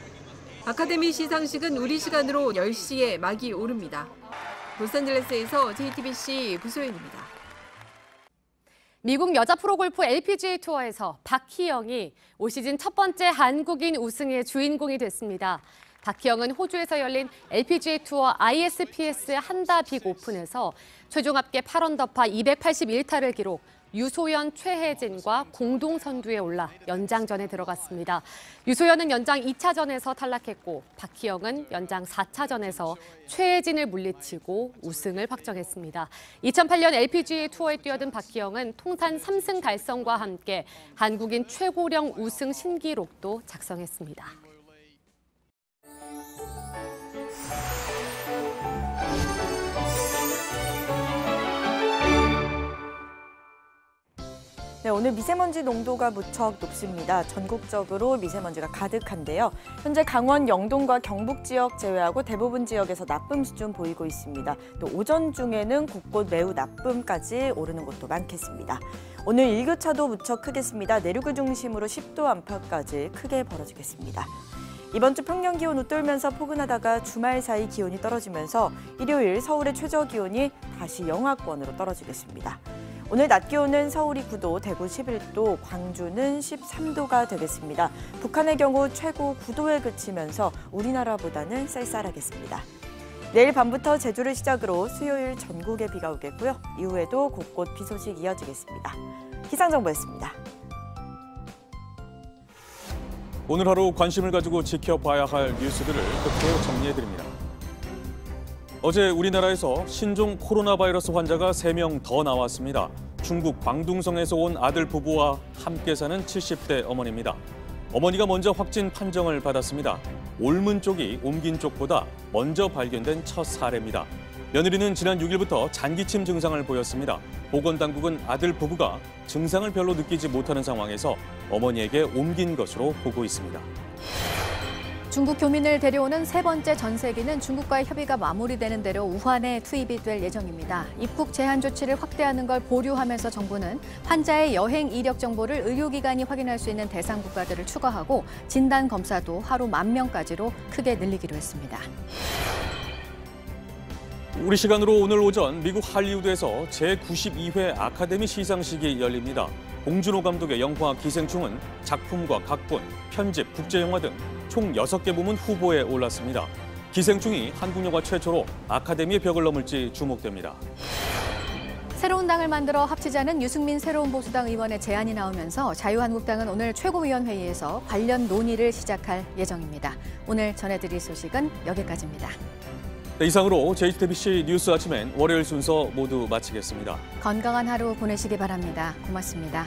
아카데미 시상식은 우리 시간으로 10시에 막이 오릅니다. 로스앤젤레스에서 JTBC 부소연입니다. 미국 여자 프로골프 LPGA 투어에서 박희영이 올 시즌 첫 번째 한국인 우승의 주인공이 됐습니다. 박희영은 호주에서 열린 LPGA 투어 ISPS 한다 빅 오픈에서 최종 합계 8언더파 281타를 기록, 유소연, 최혜진과 공동 선두에 올라 연장전에 들어갔습니다. 유소연은 연장 2차전에서 탈락했고 박희영은 연장 4차전에서 최혜진을 물리치고 우승을 확정했습니다. 2008년 LPGA 투어에 뛰어든 박희영은 통산 3승 달성과 함께 한국인 최고령 우승 신기록도 작성했습니다. 네, 오늘 미세먼지 농도가 무척 높습니다. 전국적으로 미세먼지가 가득한데요. 현재 강원 영동과 경북 지역 제외하고 대부분 지역에서 나쁨 수준 보이고 있습니다. 또 오전 중에는 곳곳 매우 나쁨까지 오르는 곳도 많겠습니다. 오늘 일교차도 무척 크겠습니다. 내륙을 중심으로 10도 안팎까지 크게 벌어지겠습니다. 이번 주 평년 기온 웃돌면서 포근하다가 주말 사이 기온이 떨어지면서 일요일 서울의 최저 기온이 다시 영하권으로 떨어지겠습니다. 오늘 낮 기온은 서울이 9도, 대구 11도, 광주는 13도가 되겠습니다. 북한의 경우 최고 9도에 그치면서 우리나라보다는 쌀쌀하겠습니다. 내일 밤부터 제주를 시작으로 수요일 전국에 비가 오겠고요. 이후에도 곳곳 비 소식 이어지겠습니다. 기상정보였습니다. 오늘 하루 관심을 가지고 지켜봐야 할 뉴스들을 끝으로 정리해드립니다. 어제 우리나라에서 신종 코로나 바이러스 환자가 3명 더 나왔습니다. 중국 광둥성에서 온 아들 부부와 함께 사는 70대 어머니입니다. 어머니가 먼저 확진 판정을 받았습니다. 올문 쪽이 옮긴 쪽보다 먼저 발견된 첫 사례입니다. 며느리는 지난 6일부터 잔기침 증상을 보였습니다. 보건당국은 아들 부부가 증상을 별로 느끼지 못하는 상황에서 어머니에게 옮긴 것으로 보고 있습니다. 중국 교민을 데려오는 세 번째 전세기는 중국과의 협의가 마무리되는 대로 우한에 투입이 될 예정입니다. 입국 제한 조치를 확대하는 걸 보류하면서 정부는 환자의 여행 이력 정보를 의료기관이 확인할 수 있는 대상 국가들을 추가하고 진단 검사도 하루 10,000명까지로 크게 늘리기로 했습니다. 우리 시간으로 오늘 오전 미국 할리우드에서 제92회 아카데미 시상식이 열립니다. 봉준호 감독의 영화 기생충은 작품과 각본, 편집, 국제영화 등 총 6개 부문 후보에 올랐습니다. 기생충이 한국 영화 최초로 아카데미의 벽을 넘을지 주목됩니다. 새로운 당을 만들어 합치자는 유승민 새로운 보수당 의원의 제안이 나오면서 자유한국당은 오늘 최고위원회의에서 관련 논의를 시작할 예정입니다. 오늘 전해드릴 소식은 여기까지입니다. 네, 이상으로 JTBC 뉴스 아침엔 월요일 순서 모두 마치겠습니다. 건강한 하루 보내시기 바랍니다. 고맙습니다.